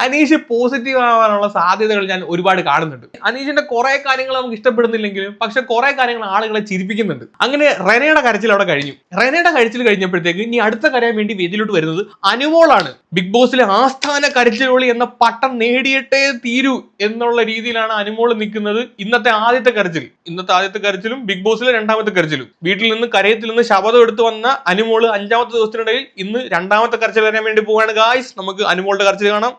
അനീഷ് പോസിറ്റീവ് ആവാനുള്ള സാധ്യതകൾ ഞാൻ ഒരുപാട് കാണുന്നുണ്ട്. അനീഷിന്റെ കുറെ കാര്യങ്ങൾ നമുക്ക് ഇഷ്ടപ്പെടുന്നില്ലെങ്കിലും പക്ഷെ കുറെ കാര്യങ്ങൾ ആളുകളെ ചിരിപ്പിക്കുന്നുണ്ട്. അങ്ങനെ റെനയുടെ കരച്ചിൽ അവിടെ കഴിഞ്ഞു. റെനയുടെ കരച്ചിൽ കഴിഞ്ഞപ്പോഴത്തേക്ക് ഇനി അടുത്ത കരയാൻ വേണ്ടി വേദിയിലോട്ട് വരുന്നത് അനുമോളാണ്. ബിഗ് ബോസിലെ ആസ്ഥാന കരച്ചിലോളി എന്ന പട്ടം നേടിയിട്ടേ തീരൂ എന്നുള്ള രീതിയിലാണ് അനുമോൾ നിൽക്കുന്നത്. ഇന്നത്തെ ആദ്യത്തെ കരച്ചിലും ബിഗ് ബോസിലെ രണ്ടാമത്തെ കരച്ചിലും. വീട്ടിൽ നിന്ന് കരയത്തിൽ നിന്ന് ശബ്ദം എടുത്തു വന്ന അനുമോള് 5ാമത്തെ ദിവസത്തിനിടയിൽ ഇന്ന് 2ാമത്തെ കരച്ചിൽ വരാൻ വേണ്ടി പോവാണ് ഗായ്സ്. നമുക്ക് അനുമോളുടെ കരച്ചിൽ കാണാം.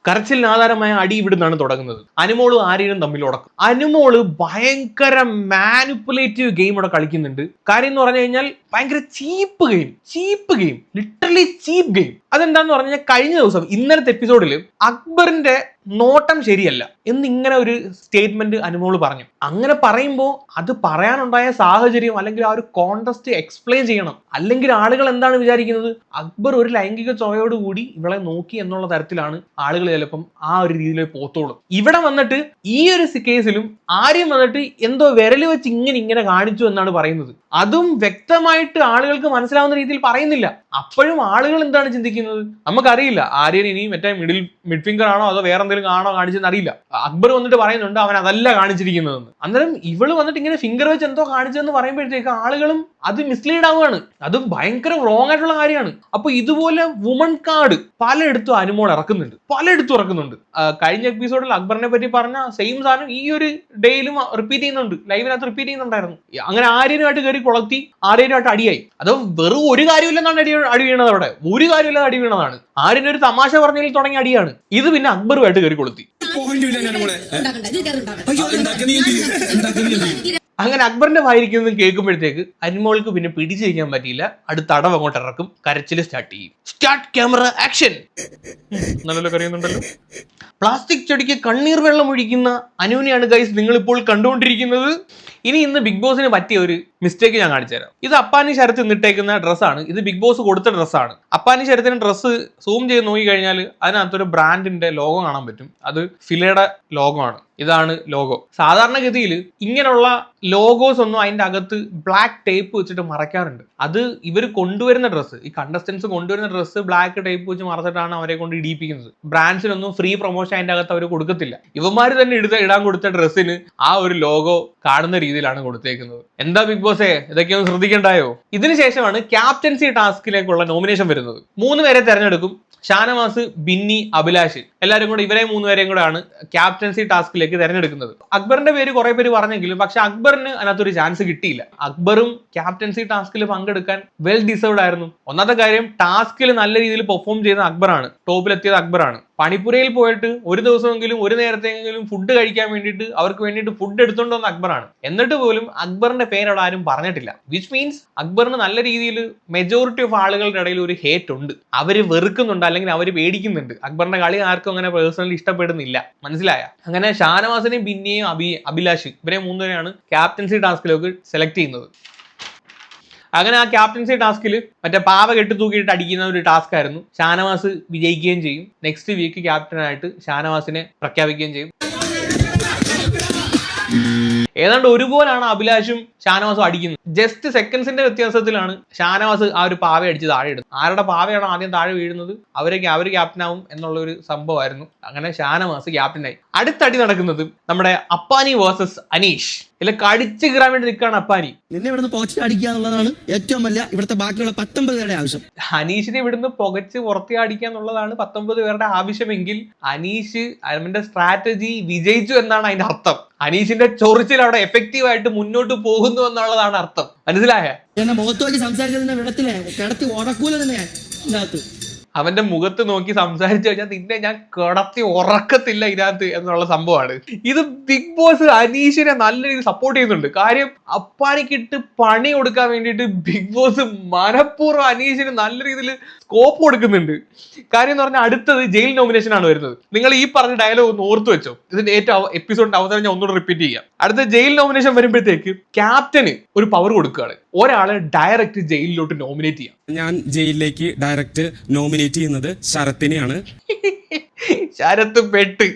കരച്ചിലിന് ആധാരമായ അടി ഇവിടുന്നാണ് തുടങ്ങുന്നത്. അനുമോളും ആര്യനും തമ്മിൽ ഉടക്കും. അനുമോള് ഭയങ്കര മാനിപ്പുലേറ്റീവ് ഗെയിം ഇവിടെ കളിക്കുന്നുണ്ട്. കാര്യം എന്ന് പറഞ്ഞു കഴിഞ്ഞാൽ ഭയങ്കര ചീപ്പ് ഗെയിം, ലിറ്ററലി ചീപ്പ് ഗെയിം. അതെന്താന്ന് പറഞ്ഞു കഴിഞ്ഞാൽ കഴിഞ്ഞ ദിവസം ഇന്നലത്തെ എപ്പിസോഡിൽ അക്ബറിന്റെ നോട്ടം ശരിയല്ല എന്നിങ്ങനെ ഒരു സ്റ്റേറ്റ്മെന്റ് അനുമോള് പറഞ്ഞു. അങ്ങനെ പറയുമ്പോൾ അത് പറയാനുണ്ടായ സാഹചര്യം അല്ലെങ്കിൽ ആ ഒരു കോണ്ടസ്റ്റ് എക്സ്പ്ലെയിൻ ചെയ്യണം. അല്ലെങ്കിൽ ആളുകൾ എന്താണ് വിചാരിക്കുന്നത്, അക്ബർ ഒരു ലൈംഗിക ചൊവയോടുകൂടി ഇവളെ നോക്കി എന്നുള്ള തരത്തിലാണ് ആളുകൾ ചിലപ്പം ആ ഒരു രീതിയിൽ പോത്തോളും. ഇവിടെ വന്നിട്ട് ഈ ഒരു കേസിലും ആര്യം വന്നിട്ട് എന്തോ വിരല് വെച്ച് ഇങ്ങനെ കാണിച്ചു എന്നാണ് പറയുന്നത്. അതും വ്യക്തമായിട്ട് ആളുകൾക്ക് മനസ്സിലാവുന്ന രീതിയിൽ പറയുന്നില്ല. അപ്പോഴും ആളുകൾ എന്താണ് ചിന്തിക്കുന്നത് നമുക്കറിയില്ല. ആര്യൻ ഇനി മറ്റേ മിഡ് ഫിംഗർ ആണോ അതോ വേറെ എന്തെങ്കിലും ആണോ കാണിച്ചെന്ന് അറിയില്ല. അക്ബർ വന്നിട്ട് പറയുന്നുണ്ട് അവൻ അതല്ല കാണിച്ചിരിക്കുന്നതെന്ന്. അന്നേരം ഇവള് വന്നിട്ട് ഇങ്ങനെ ഫിംഗർ വെച്ച് എന്തോ കാണിച്ചതെന്ന് പറയുമ്പോഴത്തേക്ക് ആളുകളും അത് മിസ്ലീഡ് ആവുകയാണ്. അതും ഭയങ്കര റോങ് ആയിട്ടുള്ള കാര്യമാണ്. അപ്പൊ ഇതുപോലെ വുമൺ കാർഡ് പലയിടത്തും അനുമോൾ ഇറക്കുന്നുണ്ട്. കഴിഞ്ഞ എപ്പിസോഡിൽ അക്ബറിനെ പറ്റി പറഞ്ഞ സെയിം സാധനം ഈ ഒരു ഡേയിലും റിപ്പീറ്റ് ചെയ്യുന്നുണ്ട്, ലൈവിനകത്ത് റിപ്പീറ്റ് ചെയ്യുന്നുണ്ടായിരുന്നു. അങ്ങനെ ആര്യനുമായിട്ട് കയറി കുളത്തി ആര്യനുമായിട്ട് അടിയായി. അത് വെറും ഒരു കാര്യമില്ലെന്നാണ് അടി വീണത്. അവിടെ ഒരു കാര്യമില്ലാതെ അടി വീണതാണ്. ആര്യന് ഒരു തമാശ പറഞ്ഞതിൽ തുടങ്ങിയ അടിയാണ് ഇത്. പിന്നെ അക്ബറുമായിട്ട് കയറി കൊളുത്തി. അങ്ങനെ അക്ബറിന്റെ വായിരിക്കുന്നതും കേൾക്കുമ്പോഴത്തേക്ക് അനുമോൾക്ക് പിന്നെ പിടിച്ചു വയ്ക്കാൻ പറ്റിയില്ല. അടുത്ത അടവ് അങ്ങോട്ട് ഇറക്കും, കരച്ചിൽ സ്റ്റാർട്ട് ചെയ്യും. Start camera action. നല്ലല്ലോ കറിയുന്നുണ്ടല്ലോ. പ്ലാസ്റ്റിക് ചെടിക്ക് കണ്ണീർ വെള്ളം ഒഴിക്കുന്ന അനുവിനെയാണ് ഗൈസ് നിങ്ങൾ ഇപ്പോൾ കണ്ടുകൊണ്ടിരിക്കുന്നത്. ഇന്ന് ബിഗ് ബോസിന് പറ്റിയ ഒരു മിസ്റ്റേക്ക് ഞാൻ കാണിച്ചു തരാം. ഇത് അപ്പാനി ശരത്ത് ഇന്നിട്ടേക്കുന്ന ഡ്രസ്സാണ്. ഇത് ബിഗ് ബോസ് കൊടുത്ത ഡ്രസ്സാണ്. അപ്പാനി ശരത്തിന് ഡ്രസ്സ് സൂം ചെയ്ത് നോക്കി കഴിഞ്ഞാൽ അതിനകത്തൊരു ബ്രാൻഡിന്റെ ലോഗോ കാണാൻ പറ്റും. അത് ഫിലയുടെ ലോഗോ ആണ്. ഇതാണ് ലോഗോ. സാധാരണഗതിയിൽ ഇങ്ങനെയുള്ള ലോഗോസ് ഒന്നും അതിന്റെ അകത്ത് ബ്ലാക്ക് ടേപ്പ് വെച്ചിട്ട് മറയ്ക്കാറുണ്ട്. അത് ഇവർ കൊണ്ടുവരുന്ന ഡ്രസ്സ്, ഈ കണ്ടസ്റ്റൻസ് കൊണ്ടുവരുന്ന ഡ്രസ്സ് ബ്ലാക്ക് ടേപ്പ് വെച്ച് മറച്ചിട്ടാണ് അവരെ കൊണ്ട് ഇടിയിപ്പിക്കുന്നത്. ബ്രാൻഡ്സിനൊന്നും ഫ്രീ പ്രൊമോഷൻ അതിന്റെ അകത്ത് അവർ കൊടുക്കത്തില്ല. ഇവന്മാർ തന്നെ ഇടാൻ കൊടുത്ത ഡ്രസ്സിന് ആ ഒരു ലോഗോ കാണുന്ന രീതിയിലാണ് കൊടുത്തേക്കുന്നത്. എന്താ ബിഗ് ബോസേ, ഇതൊക്കെ ഒന്ന് ശ്രദ്ധിക്കണ്ടായോ? ഇതിനുശേഷമാണ് ക്യാപ്റ്റൻസി ടാസ്കിലേക്കുള്ള നോമിനേഷൻ വരുന്നത്. 3 പേരെ തെരഞ്ഞെടുക്കും. ഷാനവാസ്, ബിന്നി, അഭിലാഷ് എല്ലാവരും കൂടെ ഇവരെ 3 പേരെയും കൂടെയാണ് ക്യാപ്റ്റൻസി ടാസ്കിലേക്ക് തെരഞ്ഞെടുക്കുന്നത്. അക്ബറിന്റെ പേര് കുറെ പേര് പറഞ്ഞെങ്കിലും പക്ഷെ അക്ബറിന് അതിനകത്തൊരു ചാൻസ് കിട്ടിയില്ല. അക്ബറും ക്യാപ്റ്റൻസി ടാസ്കിൽ പങ്കെടുക്കാൻ വെൽ ഡിസേർവ്ഡ് ആയിരുന്നു. ഒന്നാമത്തെ കാര്യം, ടാസ്കിൽ നല്ല രീതിയിൽ പെർഫോം ചെയ്യുന്ന അക്ബറാണ്, ടോപ്പിലെത്തിയത് അക്ബറാണ്. പണിപ്പുരയിൽ പോയിട്ട് ഒരു ദിവസമെങ്കിലും ഒരു നേരത്തെങ്കിലും ഫുഡ് കഴിക്കാൻ വേണ്ടിയിട്ട് അവർക്ക് വേണ്ടിയിട്ട് ഫുഡ് എടുത്തുകൊണ്ട് വന്ന അക്ബറാണ്. എന്നിട്ട് പോലും അക്ബറിന്റെ പേര് അവിടെ ആരും പറഞ്ഞിട്ടില്ല. വിച്ച് മീൻസ് അക്ബറിന് നല്ല രീതിയിൽ മെജോറിറ്റി ഓഫ് ആളുകളുടെ ഇടയിൽ ഒരു ഹേറ്റ് ഉണ്ട്. അവര് വെറുക്കുന്നുണ്ട്, അല്ലെങ്കിൽ അവര് പേടിക്കുന്നുണ്ട്. അക്ബറിന്റെ കളി ആർക്കും അങ്ങനെ പേഴ്സണലി ഇഷ്ടപ്പെടുന്നില്ല. മനസ്സിലായ? അങ്ങനെ ഷാനവാസിനെയും ബിന്നിയെയും അഭിലാഷ് ഇവരെ 3 പേരെയാണ് ക്യാപ്റ്റൻസി ടാസ്കിലേക്ക് സെലക്ട് ചെയ്യുന്നത്. അങ്ങനെ ആ ക്യാപ്റ്റൻസി ടാസ്കിൽ മറ്റേ പാവ കെട്ടി തൂക്കിയിട്ട് അടിക്കുന്ന ഒരു ടാസ്ക് ആയിരുന്നു. ഷാനവാസ് വിജയിക്കുകയും ചെയ്യും. നെക്സ്റ്റ് വീക്ക് ക്യാപ്റ്റനായിട്ട് ഷാനവാസിനെ പ്രഖ്യാപിക്കുകയും ചെയ്യും. ഏതാണ്ട് ഒരുപോലാണ് അഭിലാഷും ഷാനവാസും അടിക്കുന്നത്. ജസ്റ്റ് സെക്കൻഡ്സിന്റെ വ്യത്യാസത്തിലാണ് ഷാനവാസ് ആ ഒരു പാവ അടിച്ച് താഴെ ഇടുന്നത്. ആരുടെ പാവയാണ് ആദ്യം താഴെ വീഴുന്നത് അവർ ക്യാപ്റ്റനാവും എന്നുള്ള ഒരു സംഭവമായിരുന്നു. അങ്ങനെ ഷാനവാസ് ക്യാപ്റ്റനായി. അടുത്തടി നടക്കുന്നത് നമ്മുടെ അപ്പാനി വേഴ്സസ് അനീഷ്. ഇല്ല, കടിച്ചു കീറാൻ വേണ്ടി നിൽക്കുകയാണ് അപ്പാനി. നിന്നെ ഇവിടുന്ന് പുകച്ച് അടിക്കുക എന്നുള്ളതാണ് ഏറ്റവും വലിയ ഇവിടുത്തെ ബാക്കിയുള്ള 19 പേരുടെ ആവശ്യം. അനീഷിനെ ഇവിടുന്ന് പുകച്ച് പുറത്തേടിക്കുക എന്നുള്ളതാണ് 19 പേരുടെ ആവശ്യമെങ്കിൽ അനീഷ് അവന്റെ സ്ട്രാറ്റജി വിജയിച്ചു എന്നാണ് അതിന്റെ അർത്ഥം. അനീഷിന്റെ ചൊറിച്ചിൽ അവിടെ എഫക്റ്റീവ് ആയിട്ട് മുന്നോട്ട് പോകുന്നു എന്നുള്ളതാണ് അർത്ഥം. മനസ്സിലായ? എന്നെ മുഖത്ത് നോക്കി സംസാരിച്ചതിന്റെ വിടത്തിലെ കിടത്തി ഉറക്കൂല തന്നെ ഇതിനകത്ത്. അവന്റെ മുഖത്ത് നോക്കി സംസാരിച്ചു കഴിഞ്ഞാൽ നിന്നെ ഞാൻ കിടത്തി ഉറക്കത്തില്ല ഇതിനകത്ത് എന്നുള്ള സംഭവമാണ്. ഇത് ബിഗ് ബോസ് അനീഷിനെ നല്ല രീതിയിൽ സപ്പോർട്ട് ചെയ്യുന്നുണ്ട്. കാര്യം അപ്പാനിക്കിട്ട് പണി കൊടുക്കാൻ വേണ്ടിയിട്ട് ബിഗ് ബോസ് മനഃപൂർവ്വം അനീഷിന് നല്ല രീതിയിൽ സ്കോപ്പ് കൊടുക്കുന്നുണ്ട്. കാര്യം എന്ന് പറഞ്ഞാൽ അടുത്തത് ജയിൽ നോമിനേഷൻ ആണ് വരുന്നത്. നിങ്ങൾ ഈ പറഞ്ഞ ഡയലോഗ് ഒന്ന് ഓർത്തു വെച്ചോ. ഇതിന്റെ ഏറ്റവും എപ്പിസോഡിന്റെ അവസാനം ഞാൻ ഒന്നുകൂടെ റിപ്പീറ്റ് ചെയ്യാം. അടുത്ത ജയിൽ നോമിനേഷൻ വരുമ്പോഴത്തേക്ക് ക്യാപ്റ്റന് ഒരു പവർ കൊടുക്കുകയാണ്. ഒരാളെ ഡയറക്റ്റ് ജയിലിലോട്ട് നോമിനേറ്റ് ചെയ്യാം. ഞാൻ ജയിലിലേക്ക് ഡയറക്റ്റ് നോമിനേറ്റ് ചെയ്യുന്നത് ശരത്തിനെയാണ്. ശരത്ത് പെട്ട്.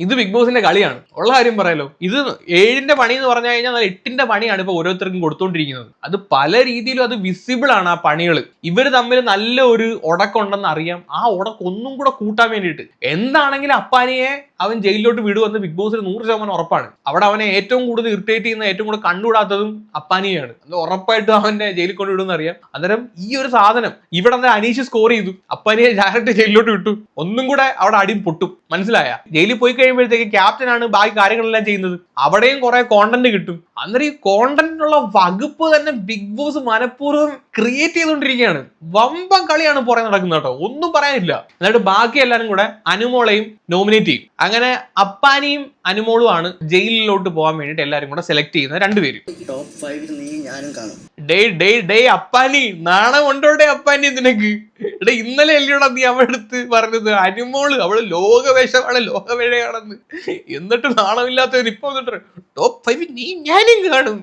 ഇത് ബിഗ് ബോസിന്റെ കളിയാണ്. ഉള്ള കാര്യം പറയാലോ. ഇത് 7ന്റെ പണി എന്ന് പറഞ്ഞു കഴിഞ്ഞാൽ 8ന്റെ പണിയാണ് ഇപ്പൊ ഓരോരുത്തർക്കും കൊടുത്തോണ്ടിരിക്കുന്നത്. അത് പല രീതിയിലും അത് വിസിബിൾ ആണ്. ആ പണികൾ ഇവർ തമ്മിൽ നല്ല ഒരു ഉടക്കുണ്ടെന്ന് അറിയാം. ആ ഉടക്ക് ഒന്നും കൂടെ കൂട്ടാൻ വേണ്ടിയിട്ട് എന്താണെങ്കിലും അപ്പാനിയെ അവൻ ജയിലിലോട്ട് വിടുവെന്ന് ബിഗ് ബോസിന് 100% ഉറപ്പാണ്. അവിടെ അവനെ ഏറ്റവും കൂടുതൽ ഇറിറ്റേറ്റ് ചെയ്യുന്ന, ഏറ്റവും കൂടുതൽ കണ്ടുകൂടാത്തതും അപ്പാനിയാണ്. അത് ഉറപ്പായിട്ടും അവന്റെ ജയിലിൽ കൊണ്ട് വിടുമെന്ന് അറിയാം. അന്നേരം ഈ ഒരു സാധനം ഇവിടെ അനീഷ് സ്കോർ ചെയ്തു, അപ്പാനിയെ ഡയറക്റ്റ് ജയിലിലോട്ട് വിട്ടു. ഒന്നും കൂടെ അവിടെ അടി പൊട്ടും. മനസ്സിലായ? ജയിലിൽ പോയി കഴിയുമ്പോഴത്തേക്ക് ക്യാപ്റ്റനാണ് ബാക്കി കാര്യങ്ങളെല്ലാം ചെയ്യുന്നത്. അവിടെയും കുറെ കോണ്ടന്റ് കിട്ടും. അന്നേരം ഈ കോണ്ടന്റിനുള്ള വകുപ്പ് തന്നെ ബിഗ് ബോസ് മനഃപൂർവ്വം ക്രിയേറ്റ് ചെയ്തുകൊണ്ടിരിക്കുകയാണ്. വമ്പൻ കളിയാണ് പുറകെ നടക്കുന്നത് കേട്ടോ, ഒന്നും പറയാനില്ല. എന്നിട്ട് ബാക്കി എല്ലാവരും കൂടെ അനുമോളെയും നോമിനേറ്റ് ചെയ്യും. അങ്ങനെ അപ്പാനിയും അനുമോളും ആണ് ജയിലിലോട്ട് പോകാൻ വേണ്ടിയിട്ട് എല്ലാവരും കൂടെ സെലക്ട് ചെയ്യുന്ന 2 പേരും. ടോപ്പ് 5 നീ ഞാനും കാണും. ഡേ അപ്പാനി നാണം ഉണ്ടോടെ അപ്പാനി നിനക്ക്? എടാ ഇന്നലെ അല്ലയോടാ നീ അവളെടുത്ത് പറഞ്ഞത് അനുമോള് അവള് ലോകവേഷമാണ് ലോകവേഴയാണെന്ന്. എന്നിട്ട് നാണമില്ലാത്തവർ ഇപ്പൊ വന്നിട്ട് ടോപ്പ് 5 നീ ഞാനും കാണും.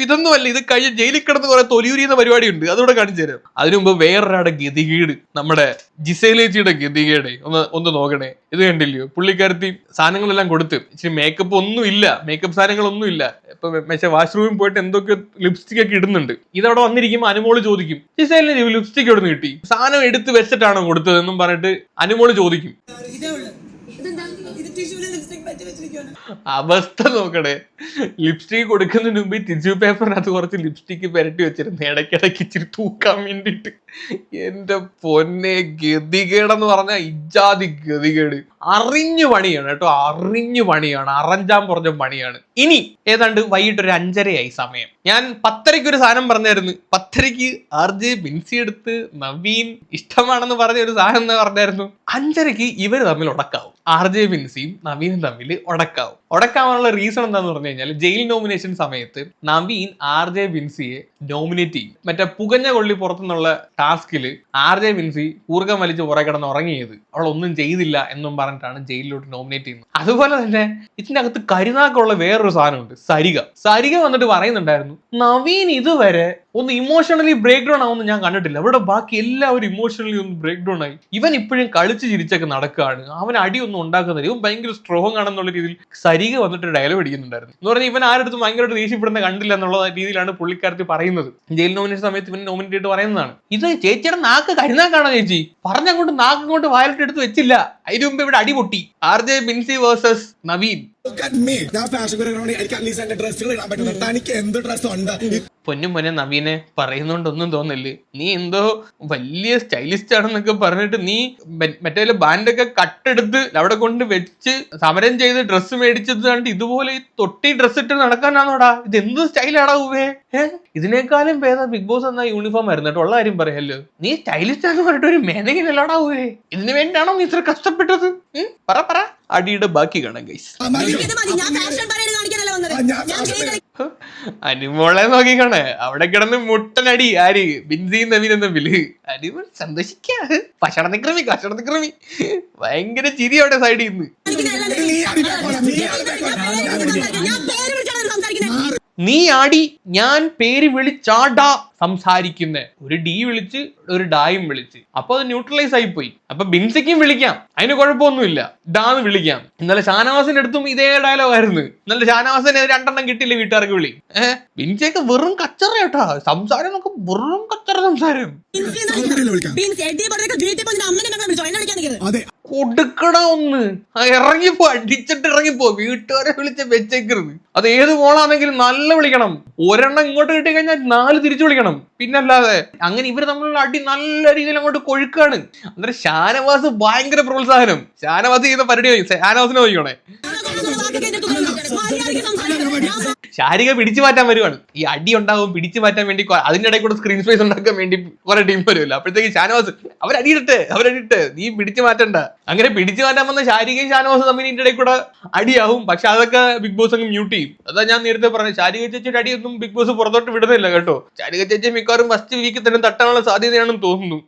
ഇതൊന്നും അല്ല, ഇത് കഴിഞ്ഞ ജയിലിൽ കിടന്ന് കുറെ തൊലിയുരിയുന്ന പരിപാടി ഉണ്ട്, അതുകൂടെ കാണിച്ചു തരാം. അതിനു മുമ്പ് വേറൊരാടെ ഗതികേട്, നമ്മുടെ ജിസേലേച്ചിയുടെ ഗതികേടെ ഒന്ന് നോക്കണേ. ഇത് കണ്ടില്ലയോ? പുള്ളിക്കാരത്തി സാധനങ്ങളെല്ലാം കൊടുത്ത് ഇച്ചിരി മേക്കപ്പ് ഒന്നും ഇല്ല, മേക്കപ്പ് സാധനങ്ങളൊന്നും ഇല്ല. ഇപ്പൊ മറ്റേ വാഷ്റൂമിൽ പോയിട്ട് എന്തൊക്കെ ലിപ്സ്റ്റിക് ഒക്കെ ഇടുന്നുണ്ട്. ഇതവിടെ വന്നിരിക്കുമ്പോൾ അനുമോള് ചോദിക്കും ജിസേലിന് ലിപ്സ്റ്റിക് എവിടെ നിന്ന് കിട്ടി, സാധനം എടുത്ത് വെച്ചിട്ടാണോ കൊടുത്തതെന്നും പറഞ്ഞിട്ട് അനുമോള് ചോദിക്കും. അവസ്ഥ നോക്കണേ, ലിപ്സ്റ്റിക് കൊടുക്കുന്നതിന് മുമ്പ് ടിഷ്യൂ പേപ്പറിനകത്ത് കുറച്ച് ലിപ്സ്റ്റിക് പുരട്ടി വെച്ചിരുന്നു ഇടയ്ക്കിടയ്ക്ക് ഇച്ചിരി തൂക്കാൻ വേണ്ടിട്ട്. എന്റെ പൊന്നെ, ഗതികേടെന്ന് പറഞ്ഞാൽ ഇജാതി ഗതികേട്. അറിഞ്ഞു പണിയാണ് കേട്ടോ, അറിഞ്ഞു പണിയാണ്, അറഞ്ചാൻ പറഞ്ഞ പണിയാണ്. ഇനി ഏതാണ്ട് വൈകിട്ട് ഒരു 5:30 സമയം. ഞാൻ 10:30 ഒരു സാധനം പറഞ്ഞായിരുന്നു. 10:30 RJ ബിൻസി എടുത്ത് നവീൻ ഇഷ്ടമാണെന്ന് പറഞ്ഞ ഒരു സാധനം എന്ന് പറഞ്ഞായിരുന്നു. 5:30 ഇവര് തമ്മിൽ ഉടക്കാവും. RJ ബിൻസിയും നവീനും തമ്മിൽ ഉടക്കാവാനുള്ള റീസൺ എന്താന്ന് പറഞ്ഞു കഴിഞ്ഞാൽ, ജയിൽ നോമിനേഷൻ സമയത്ത് നവീൻ RJ ബിൻസിയെ നോമിനേറ്റ് ചെയ്യും. മറ്റേ പുകഞ്ഞ കൊള്ളി പുറത്തുനിന്നുള്ള ടാസ്കില് RJ ബിൻസി ഊർഗം വലിച്ച് പുറകെ കിടന്ന് ഉറങ്ങിയത് അവൾ ഒന്നും ചെയ്തില്ല എന്നും പറഞ്ഞിട്ടാണ് ജയിലിലോട്ട് നോമിനേറ്റ് ചെയ്യുന്നത്. അതുപോലെ തന്നെ ഇതിന്റെ അകത്ത് കരുനാക്കുള്ള വേറൊരു സാധനമുണ്ട്, സരിക വന്നിട്ട് പറയുന്നുണ്ടായിരുന്നു നവീൻ ഇതുവരെ ഒന്ന് ഇമോഷണലി ബ്രേക്ക് ഡൗൺ ആവുമെന്ന് ഞാൻ കണ്ടിട്ടില്ല. ഇവിടെ ബാക്കി എല്ലാവരും ഇമോഷണലി ഒന്ന് ബ്രേക്ക് ഡൗൺ ആയി. ഇവൻ ഇപ്പോഴും കളിച്ച് ചിരിച്ചൊക്കെ നടക്കുകയാണ്, അവൻ അടിയൊന്നും ഉണ്ടാക്കുന്നില്ല, ഇവൻ ഭയങ്കര സ്ട്രോങ് ആണെന്നുള്ള രീതിയിൽ സരിക വന്നിട്ട് ഡയലോഗ് അടിക്കുന്നുണ്ടായിരുന്നു. എന്ന് പറഞ്ഞാൽ ഇവൻ ആരുടെ ഭയങ്കരമായിട്ട് ദേഷ്യപ്പെടുന്ന കണ്ടില്ല എന്നുള്ള രീതിയിലാണ് പുള്ളിക്കാരത്തി പറയുന്നത്. ജയിൽ നോമിനേഷൻ സമയത്ത് ഇവൻ നോമിനേറ്റ് ചെയ്തിട്ട് പറയുന്നതാണ്, ഇത് ചേച്ചിയുടെ നാക്ക് കരുനാക്കാണോ ചേച്ചി, പറഞ്ഞങ്ങോട്ട് നാക്കങ്ങോട്ട് വായിലിട്ട് എടുത്ത് വെച്ചില്ല, അതിന് മുമ്പ് ഇവിടെ അടി പൊട്ടി. RJ Binsi versus Naveen. പൊന്നും പൊന്നെ നവീനെ പറയുന്നോണ്ടൊന്നും തോന്നില്ല, നീ എന്തോ വലിയ സ്റ്റൈലിസ്റ്റ് ആണെന്നൊക്കെ പറഞ്ഞിട്ട് നീ മറ്റേ ബാൻഡൊക്കെ കട്ടെടുത്ത് അവിടെ കൊണ്ട് വെച്ച് സമരം ചെയ്ത് ഡ്രസ്സ് മേടിച്ചത് കണ്ട് ഇതുപോലെ തൊട്ടി ഡ്രസ്സ് ഇട്ട് നടക്കാനാണോടാ? ഇത് എന്ത് സ്റ്റൈലാടാ ഊവേ? ഇതിനേക്കാളും ഭേദം ബിഗ് ബോസ് എന്ന യൂണിഫോം ആയിരുന്നു കേട്ടോ, ഉള്ള കാര്യം പറയല്ലോ. നീ സ്റ്റൈലിസ്റ്റ് ആണെന്ന് പറഞ്ഞിട്ട് ഒരു മെനകിലല്ലാടാ ഊവേ. ഇതിനു വേണ്ടിയാണോ നീ ഇത്ര കഷ്ടപ്പെട്ടത്? പറ. അടിയുടെ ബാക്കി കാണാം ഗൈസ്. അനുമോളെ നോക്കിക്കാണേ, അവിടെ കിടന്ന് മുട്ടനടി ആര് ബിൻസിയും നവീനും തമ്മില്. അനുമോൾ സന്തോഷിക്കാ, കഷണത്തിക്രമി ഭയങ്കര ചിരി അവിടെ സൈഡിൽ നിന്ന്. നീ ആടി ഞാൻ പേര് വിളിച്ചാടാ സംസാരിക്കുന്ന ഒരു ഡി വിളിച്ച് ഒരു ഡായും വിളിച്ച്, അപ്പൊ അത് ന്യൂട്രലൈസ് ആയി പോയി. അപ്പൊ ബിൻസിക്കും വിളിക്കാം, അതിന് കുഴപ്പമൊന്നുമില്ല, ഡാന്ന് വിളിക്കാം. ഇന്നലെ ഷാനവാസിന്റെ അടുത്തും ഇതേ ഡയലോഗ് ആയിരുന്നു. ഇന്നലെ ഷാനവാസിന് 2 കിട്ടില്ല വീട്ടുകാർക്ക് വിളി. ബിൻസിയൊക്കെ വെറും കച്ചറ കേട്ടാ സംസാരം, നമുക്ക് വെറും കച്ചറ സംസാരം. കൊടുക്കടാ ഒന്ന്, ഇറങ്ങിപ്പോ, അടിച്ചിട്ട് ഇറങ്ങിപ്പോ, വീട്ടുകാരെ വിളിച്ച് വെച്ചേക്കരുത്. അത് ഏത് മോളാണെങ്കിലും നല്ല വിളിക്കണം. ഒരെണ്ണം ഇങ്ങോട്ട് കിട്ടി കഴിഞ്ഞാൽ 4 തിരിച്ചു വിളിക്കണം, പിന്നല്ലാതെ. അങ്ങനെ ഇവര് തമ്മിലുള്ള അടി നല്ല രീതിയിൽ അങ്ങോട്ട് കൊഴുക്കാണ്. അന്നേരം ഷാനവാസ് ഭയങ്കര പ്രോത്സാഹനം. ഷാനവാസ് ചെയ്യുന്ന പരിപാടി ഷാനവാസിനെ നോക്കിക്കോണേ. ശാരിക പിടിച്ചു മാറ്റാൻ വരുവാണ്. ഈ അടി ഉണ്ടാവും, പിടിച്ചു മാറ്റാൻ വേണ്ടി അതിന്റെ ഇടയിൽ കൂടെ സ്ക്രീൻ സ്പേസ് ഉണ്ടാക്കാൻ വേണ്ടി കുറെ ടീം വരുമല്ലോ. അപ്പോഴത്തേക്ക് ഷാനവാസ് അവരടിയിട്ടെ നീ പിടിച്ചു മാറ്റണ്ട. അങ്ങനെ പിടിച്ചു മാറ്റാൻ വന്ന ശാരികയും ഷാനവാസും തമ്മിൽ ഇതിന്റെ ഇടയിൽ കൂടെ അടിയാവും. പക്ഷെ അതൊക്കെ ബിഗ് ബോസ് അങ്ങ് മ്യൂട്ട് ചെയ്യും. അതാ ഞാൻ നേരത്തെ പറഞ്ഞത്, ശാരിക ചേച്ചിയുടെ അടിയൊന്നും ബിഗ് ബോസ് പുറത്തോട്ട് വിടുന്നില്ല കേട്ടോ. ശാരിക ചേച്ചി മിക്കവാറും ഫസ്റ്റ് വീക്കിൽ തന്നെ തട്ടാനുള്ള സാധ്യതയാണെന്ന് തോന്നുന്നു.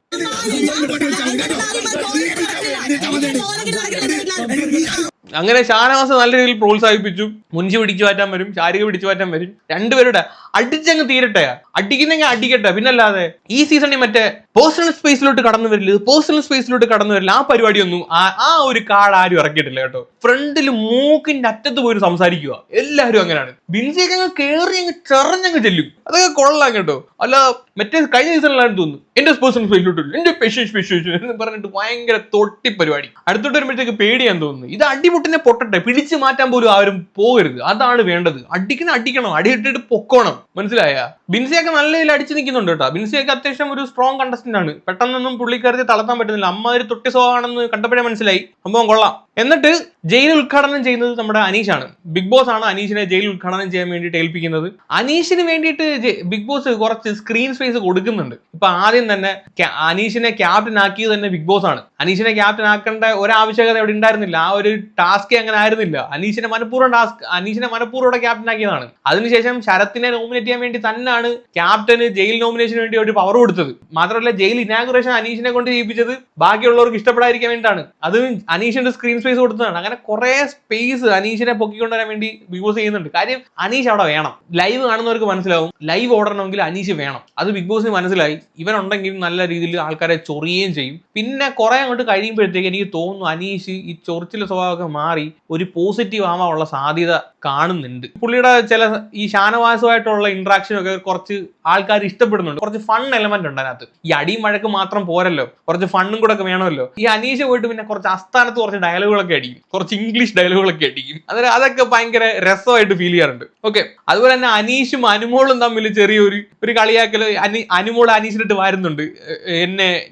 അങ്ങനെ ഷാനവാസ് നല്ല രീതിയിൽ പ്രോത്സാഹിപ്പിച്ചു. മുൻഷി പിടിച്ചു മാറ്റാൻ വരും, ശാരിക പിടിച്ചു മാറ്റാൻ വരും. രണ്ടുപേരുടെ അടിച്ചങ്ങ് തീരട്ടെ, അടിക്കുന്നെങ്കിൽ അടിക്കട്ടെ, പിന്നല്ലാതെ ഈ സീസണിൽ മറ്റേ പേഴ്സണൽ സ്പേസിലോട്ട് കടന്നു വരില്ല, ആ പരിപാടിയൊന്നും ആ ഒരു കാർഡ് ആരും ഇറക്കിയിട്ടില്ല കേട്ടോ. ഫ്രണ്ടിൽ മൂക്കിന്റെ അറ്റത്ത് പോയി സംസാരിക്കുക, എല്ലാവരും അങ്ങനെയാണ്. ബിൻസിയൊക്കെ അങ്ങ് കേറി അങ്ങ് ചെറഞ്ഞങ്ങ് ചെല്ലും, അതൊക്കെ കൊള്ളാം കേട്ടോ. അല്ല മറ്റേ കഴിഞ്ഞ സീസണിലാണ് തോന്നുന്നു എന്റെ പേഴ്സണൽ സ്പേസിലോട്ട് എന്റെ എന്ന് പറഞ്ഞിട്ട് ഭയങ്കര തൊട്ടി പരിപാടി. അടുത്തോട്ട് വരുമ്പോഴത്തേക്ക് പേടിയാൻ തോന്നുന്നു. ഇത് അടിമുട്ടിനെ പൊട്ടട്ടെ, പിടിച്ചു മാറ്റാൻ പോലും ആരും പോകരുത്, അതാണ് വേണ്ടത്. അടിക്കണം, അടിയിട്ടിട്ട് പൊക്കോണം, മനസ്സിലായ? ബിൻസിയൊക്കെ നല്ല രീതിയിൽ അടിച്ചു നിൽക്കുന്നുണ്ട് കേട്ടോ. ബിൻസിയൊക്കെ അത്യാവശ്യം ഒരു സ്ട്രോങ് കണ്ടസ്റ്റന്റ് ആണ്. പെട്ടെന്നൊന്നും പുള്ളിക്കാരത്തെ തളർത്താൻ പറ്റുന്നില്ല. അമ്മ തൊട്ടി സ്വഭാവമാണെന്ന് കണ്ടപ്പോഴേ മനസ്സിലായി, സംഭവം കൊള്ളാം. എന്നിട്ട് ജയിൽ ഉദ്ഘാടനം ചെയ്യുന്നത് നമ്മുടെ അനീഷാണ്. ബിഗ് ബോസ് ആണ് അനീഷിനെ ജയിൽ ഉദ്ഘാടനം ചെയ്യാൻ വേണ്ടിയിട്ട് ഏൽപ്പിക്കുന്നത്. അനീഷിന് വേണ്ടിയിട്ട് ബിഗ് ബോസ് കുറച്ച് സ്ക്രീൻ സ്പേസ് കൊടുക്കുന്നുണ്ട്. ഇപ്പൊ ആദ്യം തന്നെ അനീഷിനെ ക്യാപ്റ്റൻ ആക്കിയത് തന്നെ ബിഗ് ബോസ് ആണ്. അനീഷിനെ ക്യാപ്റ്റൻ ആക്കേണ്ട ഒരാവശ്യകത അവിടെ ഉണ്ടായിരുന്നില്ല. ആ ഒരു ടാസ്ക് അങ്ങനെ ആയിരുന്നില്ല. അനീഷിനെ മനഃപൂർവ്വം ക്യാപ്റ്റൻ ആക്കിയതാണ്. അതിനുശേഷം ശരത്തിനെ നോമിനേറ്റ് ചെയ്യാൻ വേണ്ടി തന്നെയാണ് ക്യാപ്റ്റന് ജയിൽ നോമിനേഷന് വേണ്ടി ഒരു പവർ കൊടുത്തത്. മാത്രമല്ല ജയിൽ ഇനാഗുറേഷൻ അനീഷിനെ കൊണ്ട് ചെയ്യിപ്പിച്ചത് ബാക്കിയുള്ളവർക്ക് ഇഷ്ടപ്പെടാതിരിക്കാൻ വേണ്ടിയിട്ടാണ്. അത് അനീഷിന്റെ സ്ക്രീൻ സ്പേസ് കൊടുത്തതാണ്. അങ്ങനെ കുറെ സ്പേസ് അനീഷിനെ പൊക്കിക്കൊണ്ടുവരാൻ വേണ്ടി ബിഗ് ബോസ് ചെയ്യുന്നുണ്ട്. കാര്യം അനീഷ് അവിടെ വേണം. ലൈവ് കാണുന്നവർക്ക് മനസ്സിലാവും, ലൈവ് ഓടണമെങ്കിൽ അനീഷ് വേണം. അത് ബിഗ് ബോസിന് മനസ്സിലായി. ഇവനുണ്ടെങ്കിൽ നല്ല രീതിയിൽ ആൾക്കാരെ ചൊറിയുകയും ചെയ്യും. പിന്നെ കുറെ അങ്ങോട്ട് കഴിയുമ്പോഴത്തേക്ക് എനിക്ക് തോന്നുന്നു അനീഷ് ഈ ചൊറിച്ചിലെ സ്വഭാവമൊക്കെ മാറി ഒരു പോസിറ്റീവ് ആവാനുള്ള സാധ്യത കാണുന്നുണ്ട്. പുള്ളിയുടെ ചില ഈ ഷാനവാസുമായിട്ടുള്ള ഇന്ററാക്ഷൻ ഒക്കെ കുറച്ച് ആൾക്കാർ ഇഷ്ടപ്പെടുന്നുണ്ട്. കുറച്ച് ഫൺ എലമെന്റ് ഉണ്ട് അതിനകത്ത്. ഈ അടിയും വഴക്ക് മാത്രം പോരല്ലോ, കുറച്ച് ഫണ്ണും കൂടെ ഒക്കെ വേണമല്ലോ. ഈ അനീഷ് പോയിട്ട് പിന്നെ കുറച്ച് അസ്ഥാനത്ത് കുറച്ച് ഡയലോഗുകളൊക്കെ അടിക്കും, കുറച്ച് ഇംഗ്ലീഷ് ഡയലോഗുകളൊക്കെ അടിക്കും. അതൊക്കെ ഭയങ്കര രസമായിട്ട് ഫീൽ ചെയ്യാറുണ്ട്. ഓക്കെ, അതുപോലെ തന്നെ അനീഷും അനുമോളും തമ്മിൽ ചെറിയൊരു കളിയാക്കൽ അനുമോൾ അനീഷിനിട്ട് വരുന്നുണ്ട്.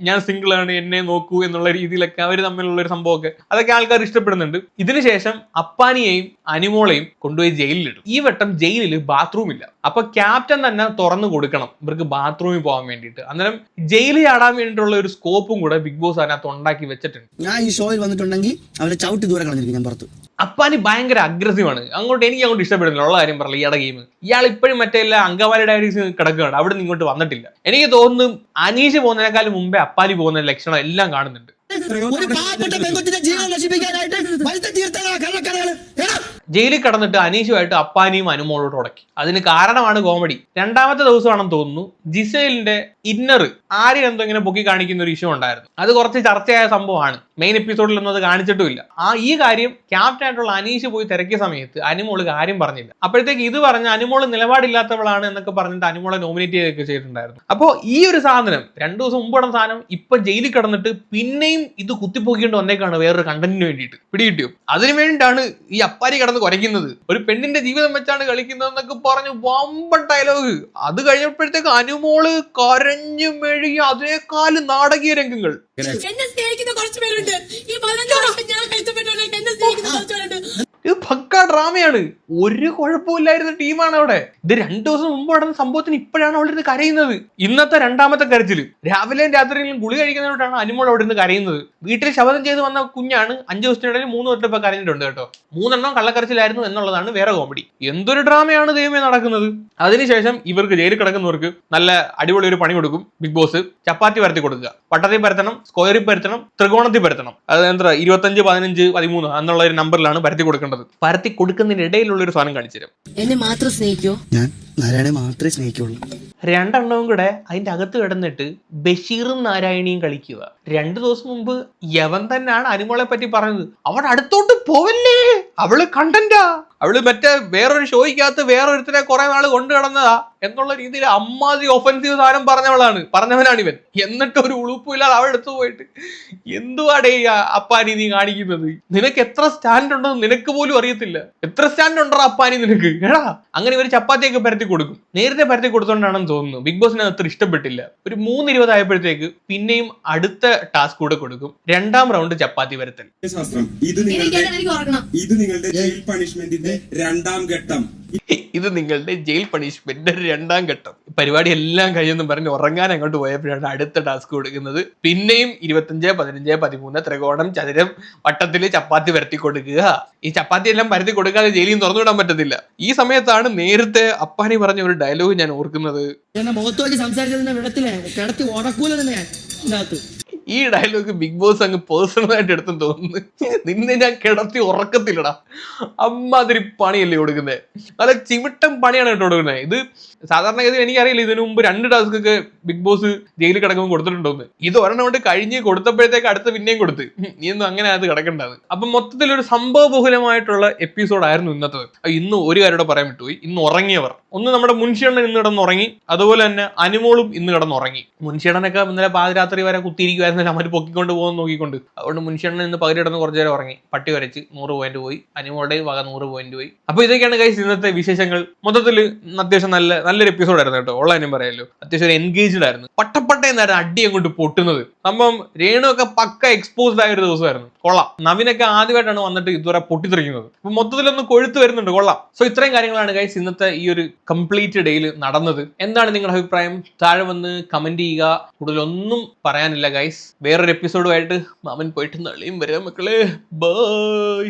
ഞാൻ സിംഗിൾ ആണ്, എന്നെ നോക്കൂ എന്നുള്ള രീതിയിലൊക്കെ അവർ തമ്മിലുള്ള ഒരു സംഭവമൊക്കെ അതൊക്കെ ആൾക്കാർ ഇഷ്ടപ്പെടുന്നുണ്ട്. ഇതിനുശേഷം അപ്പാനിയെയും അനുമോളെയും കൊണ്ടുപോയി ജയിലിലിടും. ഈ വട്ടം ജയിലിൽ ബാത്റൂം ഇല്ല. അപ്പൊ ക്യാപ്റ്റൻ തന്നെ തുറന്നു കൊടുക്കണം ഇവർക്ക് ബാത്റൂമിൽ പോകാൻ വേണ്ടിയിട്ട്. അന്നേരം ജയിലിൽ ചാടാൻ വേണ്ടിയിട്ടുള്ള ഒരു സ്കോപ്പും കൂടെ ബിഗ് ബോസ് അതിനകത്ത് ഉണ്ടാക്കി വെച്ചിട്ടുണ്ട്. ഞാൻ ഈ ഷോയിൽ വന്നിട്ടുണ്ടെങ്കിൽ അവരെ ചവിട്ടി ദൂരെ കളഞ്ഞിരിക്കും ഞാൻ പുറത്ത്. അപ്പാനി ഭയങ്കര അഗ്രസീവാണ്. എനിക്ക് അങ്ങോട്ട് ഇഷ്ടപ്പെടുന്നില്ല. ഉള്ള കാര്യം പറയില്ല. ഇയാളുടെ ഗെയിം ഇയാൾ ഇപ്പോഴും മറ്റേ അങ്കമാലി ഡയറീസ് കിടക്കുകയാണ്. അവിടെ നിന്ന് ഇങ്ങോട്ട് വന്നിട്ടില്ല. എനിക്ക് തോന്നുന്നു അനീഷ് പോകുന്നതിനേക്കാളും മുമ്പേ അപ്പാനി പോകുന്ന ലക്ഷണം എല്ലാം കാണുന്നുണ്ട്. ഒരു പാവപ്പെട്ട പെൺകൊച്ചിന്റെ ജീവൻ നശിപ്പിക്കാനായിട്ട് വലുത്ത തീർത്ഥങ്ങളാ കള്ളക്കടകള്. ജയിലിൽ കടന്നിട്ട് അനീഷുമായിട്ട് അപ്പാനിയും അനുമോളോട് ഉടക്കി. അതിന് കാരണമാണ് കോമഡി. രണ്ടാമത്തെ ദിവസമാണെന്ന് തോന്നുന്നു ജിസേലിന്റെ ഇന്നർ ആര്യൻ എന്തോ ഇങ്ങനെ പൊക്കി കാണിക്കുന്ന ഒരു ഇഷ്യൂ ഉണ്ടായിരുന്നു. അത് കുറച്ച് ചർച്ചയായ സംഭവമാണ്. മെയിൻ എപ്പിസോഡിലൊന്നും അത് കാണിച്ചിട്ടുമില്ല. ഈ കാര്യം ക്യാപ്റ്റൻ ആയിട്ടുള്ള അനീഷ് പോയി തിരക്കിയ സമയത്ത് അനുമോള് കാര്യം പറഞ്ഞില്ല. അപ്പോഴത്തേക്ക് ഇത് പറഞ്ഞ അനുമോള് നിലപാടില്ലാത്തവളാണ് എന്നൊക്കെ പറഞ്ഞിട്ട് അനുമോളെ നോമിനേറ്റ് ചെയ്തൊക്കെ ചെയ്തിട്ടുണ്ടായിരുന്നു. അപ്പോൾ ഈ ഒരു സാധനം 2 ദിവസം മുമ്പ് നടന്ന സാധനം ഇപ്പൊ ജയിലിൽ കിടന്നിട്ട് പിന്നെയും ഇത് കുത്തിപ്പോക്കിക്കൊണ്ട് വന്നേക്കാണ് വേറൊരു കണ്ടന്റിന് വേണ്ടിയിട്ട്. പിടികിട്ടിയോ? അതിനു വേണ്ടിയിട്ടാണ് ഈ അപ്പാരി കിടന്ന് കുറയ്ക്കുന്നത്. ഒരു പെണ്ണിന്റെ ജീവിതം വെച്ചാണ് കളിക്കുന്നത് എന്നൊക്കെ പറഞ്ഞു വമ്പൻ ഡയലോഗ്. അത് കഴിഞ്ഞപ്പോഴത്തേക്ക് അനുമോള് കരഞ്ഞു മെഴുകി അതേക്കാളും നാടകീയ രംഗങ്ങൾ. എന്നെ സ്നേഹിക്കുന്ന കുറച്ച് പേരുണ്ട്. ഈ 15 വർഷം ഞാൻ കഷ്ടപ്പെട്ടവരെ എന്നെ സ്നേഹിക്കുന്ന കുറച്ച് പേരുണ്ട്. ഇത് പക്കാ ഡ്രാമയാണ്. ഒരു കുഴപ്പമില്ലായിരുന്ന ടീമാണ് അവിടെ. ഇത് 2 ദിവസം മുമ്പ് നടന്ന സംഭവത്തിന് ഇപ്പോഴാണ് അവിടെ ഇരുന്ന് കരയുന്നത്. ഇന്നത്തെ രണ്ടാമത്തെ കരച്ചില് രാവിലെയും രാത്രിയിലും ഗുളി കഴിക്കുന്നതുകൊണ്ടാണ് അനുമോൾ അവിടെ ഇരുന്ന് കരയുന്നത്. വീട്ടിൽ ശബ്ദം ചെയ്ത് വന്ന കുഞ്ഞാണ് 5 ദിവസത്തിനിടയിൽ 3 വട്ടം ഇപ്പൊ കരഞ്ഞിട്ടുണ്ട് കേട്ടോ. 3 എണ്ണം കള്ളക്കരച്ചിലായിരുന്നു എന്നുള്ളതാണ് വേറെ കോമഡി. എന്തൊരു ഡ്രാമയാണ് ദൈവമേ നടക്കുന്നത്. അതിനുശേഷം ഇവർക്ക് ജയിലിൽ കിടക്കുന്നവർക്ക് നല്ല അടിപൊളി ഒരു പണി കൊടുക്കും ബിഗ് ബോസ്. ചപ്പാത്തി പരത്തി കൊടുക്കുക. വട്ടത്തിൽ പരത്തണം, സ്ക്വയറിൽ പരത്തണം, ത്രികോണത്തിൽ പരത്തണം. അത് എന്താ 25, 15, 13 എന്നുള്ള ഒരു നമ്പറിലാണ് പരത്തി കൊടുക്കേണ്ടത്. പരത്തി കൊടുക്കുന്നതിനിടയിലുള്ള ഒരു സാധനം കാണിച്ചു തരാം. എന്നെ മാത്രം സ്നേഹിക്കോ? ഞാൻ നാരായണനെ മാത്രമേ സ്നേഹിക്കുള്ളൂ. 2 എണ്ണവും കൂടെ അതിന്റെ അകത്ത് കിടന്നിട്ട് ബഷീറും നാരായണിയും കളിക്കുക. 2 ദിവസം മുമ്പ് യവൻ തന്നെയാണ് അനുമോളെ പറ്റി പറഞ്ഞത്. അവിടെ അടുത്തോട്ട് പോവല്ലേ, അവള് കണ്ടന്റാ, അവള് മറ്റേ വേറൊരു ഷോയ്ക്കകത്ത് വേറൊരുത്തിനെ കുറെ നാള് കൊണ്ടു കിടന്നതാ എന്നുള്ള രീതിയിൽ അമ്മാതിരി ഒഫൻസീവ് സാധനം പറഞ്ഞവനാണ് ഇവൻ. എന്നിട്ട് ഒരു ഉളുപ്പില്ലാതെ അവൾ എടുത്തു പോയിട്ട് എന്തുവാടേ അപ്പാനി നീ കാണിക്കുന്നത്? നിനക്ക് എത്ര സ്റ്റാൻഡ് ഉണ്ടെന്ന് നിനക്ക് പോലും അറിയത്തില്ല. എത്ര സ്റ്റാൻഡ് ഉണ്ടോ അപ്പാനി നിനക്ക്? എടാ, അങ്ങനെ ഇവര് ചപ്പാത്തിയൊക്കെ പരത്തി കൊടുക്കും. നേരത്തെ പരത്തി കൊടുത്തോണ്ടാണെന്ന് തോന്നുന്നു ബിഗ് ബോസിന് അത്ര ഇഷ്ടപ്പെട്ടില്ല. ഒരു 3:20 ആയപ്പോഴത്തേക്ക് പിന്നെയും അടുത്ത ടാസ്ക് കൂടെ കൊടുക്കും. 2ാം റൗണ്ട് ചപ്പാത്തി പരത്തൽ. ഇത് നിങ്ങളുടെ ജയിൽ പണിഷ്മെന്റിന്റെ 2ാം ഘട്ടം. ഇത് നിങ്ങളുടെ ജയിൽ പണിഷ്മെന്റ് 2ാം ഘട്ടം. പരിപാടി എല്ലാം കഴിയുമെന്ന് പറഞ്ഞ് ഉറങ്ങാൻ അങ്ങോട്ട് പോയപ്പോഴാണ് അടുത്ത ടാസ്ക് കൊടുക്കുന്നത്. പിന്നെയും 25, 15, 13 ത്രികോണം, ചതുരം, വട്ടത്തില് ചപ്പാത്തി പരത്തി കൊടുക്കുക. ഈ ചപ്പാത്തി എല്ലാം പരത്തി കൊടുക്കാതെ ജയിലിൽ തുറന്നു വിടാൻ പറ്റത്തില്ല. ഈ സമയത്താണ് നേരത്തെ അപ്പാനി പറഞ്ഞ ഒരു ഡയലോഗ് ഞാൻ ഓർക്കുന്നത്. എന്നെ മുഖത്ത് നോക്കി സംസാരിച്ചതിന്റെ വിടത്തിലെ കിടത്തി ഉടക്കൂല തന്നെ ഇതിനകത്ത്. ഈ ഡയലോഗ് ബിഗ് ബോസ് അങ്ങ് പേഴ്സണലായിട്ട് എടുത്തെന്ന് തോന്നുന്നു. നിന്നെ ഞാൻ കിടത്തി ഉറക്കത്തില്ലടാ. അമ്മാതിരി പണിയല്ലേ കൊടുക്കുന്നത്. നല്ല ചിമിട്ടം പണിയാണ് കേട്ടോ കൊടുക്കുന്നത്. ഇത് സാധാരണഗതി എനിക്കറിയില്ല ഇതിനു മുമ്പ് 2 ടാസ്ക് ഒക്കെ ബിഗ് ബോസ് ജയിലിൽ കിടക്കുമ്പോൾ കൊടുത്തിട്ടുണ്ടോന്ന്. ഇത് ഒരെണ്ണം കൊണ്ട് കഴിഞ്ഞ് കൊടുത്തപ്പോഴത്തേക്ക് അടുത്ത പിന്നെയും കൊടുത്ത്. നീ ഒന്നും അങ്ങനെ അത് കിടക്കേണ്ടത്. അപ്പൊ മൊത്തത്തിലൊരു സംഭവബഹുലമായിട്ടുള്ള എപ്പിസോഡായിരുന്നു ഇന്നത്തെ. ഇന്ന് ഒരു കാര്യം പറയാൻ വിട്ടുപോയി. ഇന്ന് ഉറങ്ങിയവർ ഒന്ന് നമ്മുടെ മുൻഷിയണ്ണൻ ഇന്ന് കിടന്നുറങ്ങി. അതുപോലെ തന്നെ അനുമോളും ഇന്ന് കിടന്നുറങ്ങി. മുൻഷിയണ്ണനൊക്കെ ഇന്നലെ പാതിരാത്രി വരെ കുത്തിയിരിക്കുവായിരുന്നു അവര് പൊക്കിക്കൊണ്ട് പോകുന്ന നോക്കിക്കൊണ്ട്. അതുകൊണ്ട് മുൻഷിയണ്ണൻ ഇന്ന് പകുതി കിടന്ന് കുറച്ചു നേരം ഉറങ്ങി. പട്ടി വരച്ച് 100 പോയിന്റ് പോയി. അനുമോളുടെയും വക 100 പോയിന്റ് പോയി. അപ്പൊ ഇതൊക്കെയാണ് ഗൈസ് ഇന്നത്തെ വിശേഷങ്ങൾ. മൊത്തത്തിൽ അത്യാവശ്യം നല്ലൊരു എപ്പിസോഡായിരുന്നു കേട്ടോ. ഉള്ളതിനും പറയാലോ. അത്യാവശ്യം എൻഗേജ്ഡ് ആയിരുന്നു. പട്ടപ്പട്ടയെന്നായിരുന്നു അടി അങ്ങോട്ട് പൊട്ടുന്നത്. സംഭവം രേണു ഒക്കെ പക്ക എക്സ്പോസ്ഡ് ആയ ഒരു ദിവസമായിരുന്നു. കൊള്ളാം. നവിനൊക്കെ ആദ്യമായിട്ടാണ് വന്നിട്ട് ഇതുവരെ പൊട്ടിത്തെറിക്കുന്നത്. അപ്പൊ മൊത്തത്തിലൊന്ന് കൊഴുത്ത് വരുന്നുണ്ട്. കൊള്ളാം. സോ ഇത്രയും കാര്യങ്ങളാണ് ഗൈസ് ഇന്നത്തെ ഈ ഒരു കംപ്ലീറ്റ് ഡേയിൽ നടന്നത്. എന്താണ് നിങ്ങളുടെ അഭിപ്രായം? താഴെ വന്ന് കമന്റ് ചെയ്യുക. കൂടുതലൊന്നും പറയാനില്ല ഗൈസ്. വേറൊരു എപ്പിസോഡുമായിട്ട് മാമൻ പോയിട്ട് നളിയും വരാം മക്കളെ. ബൈ.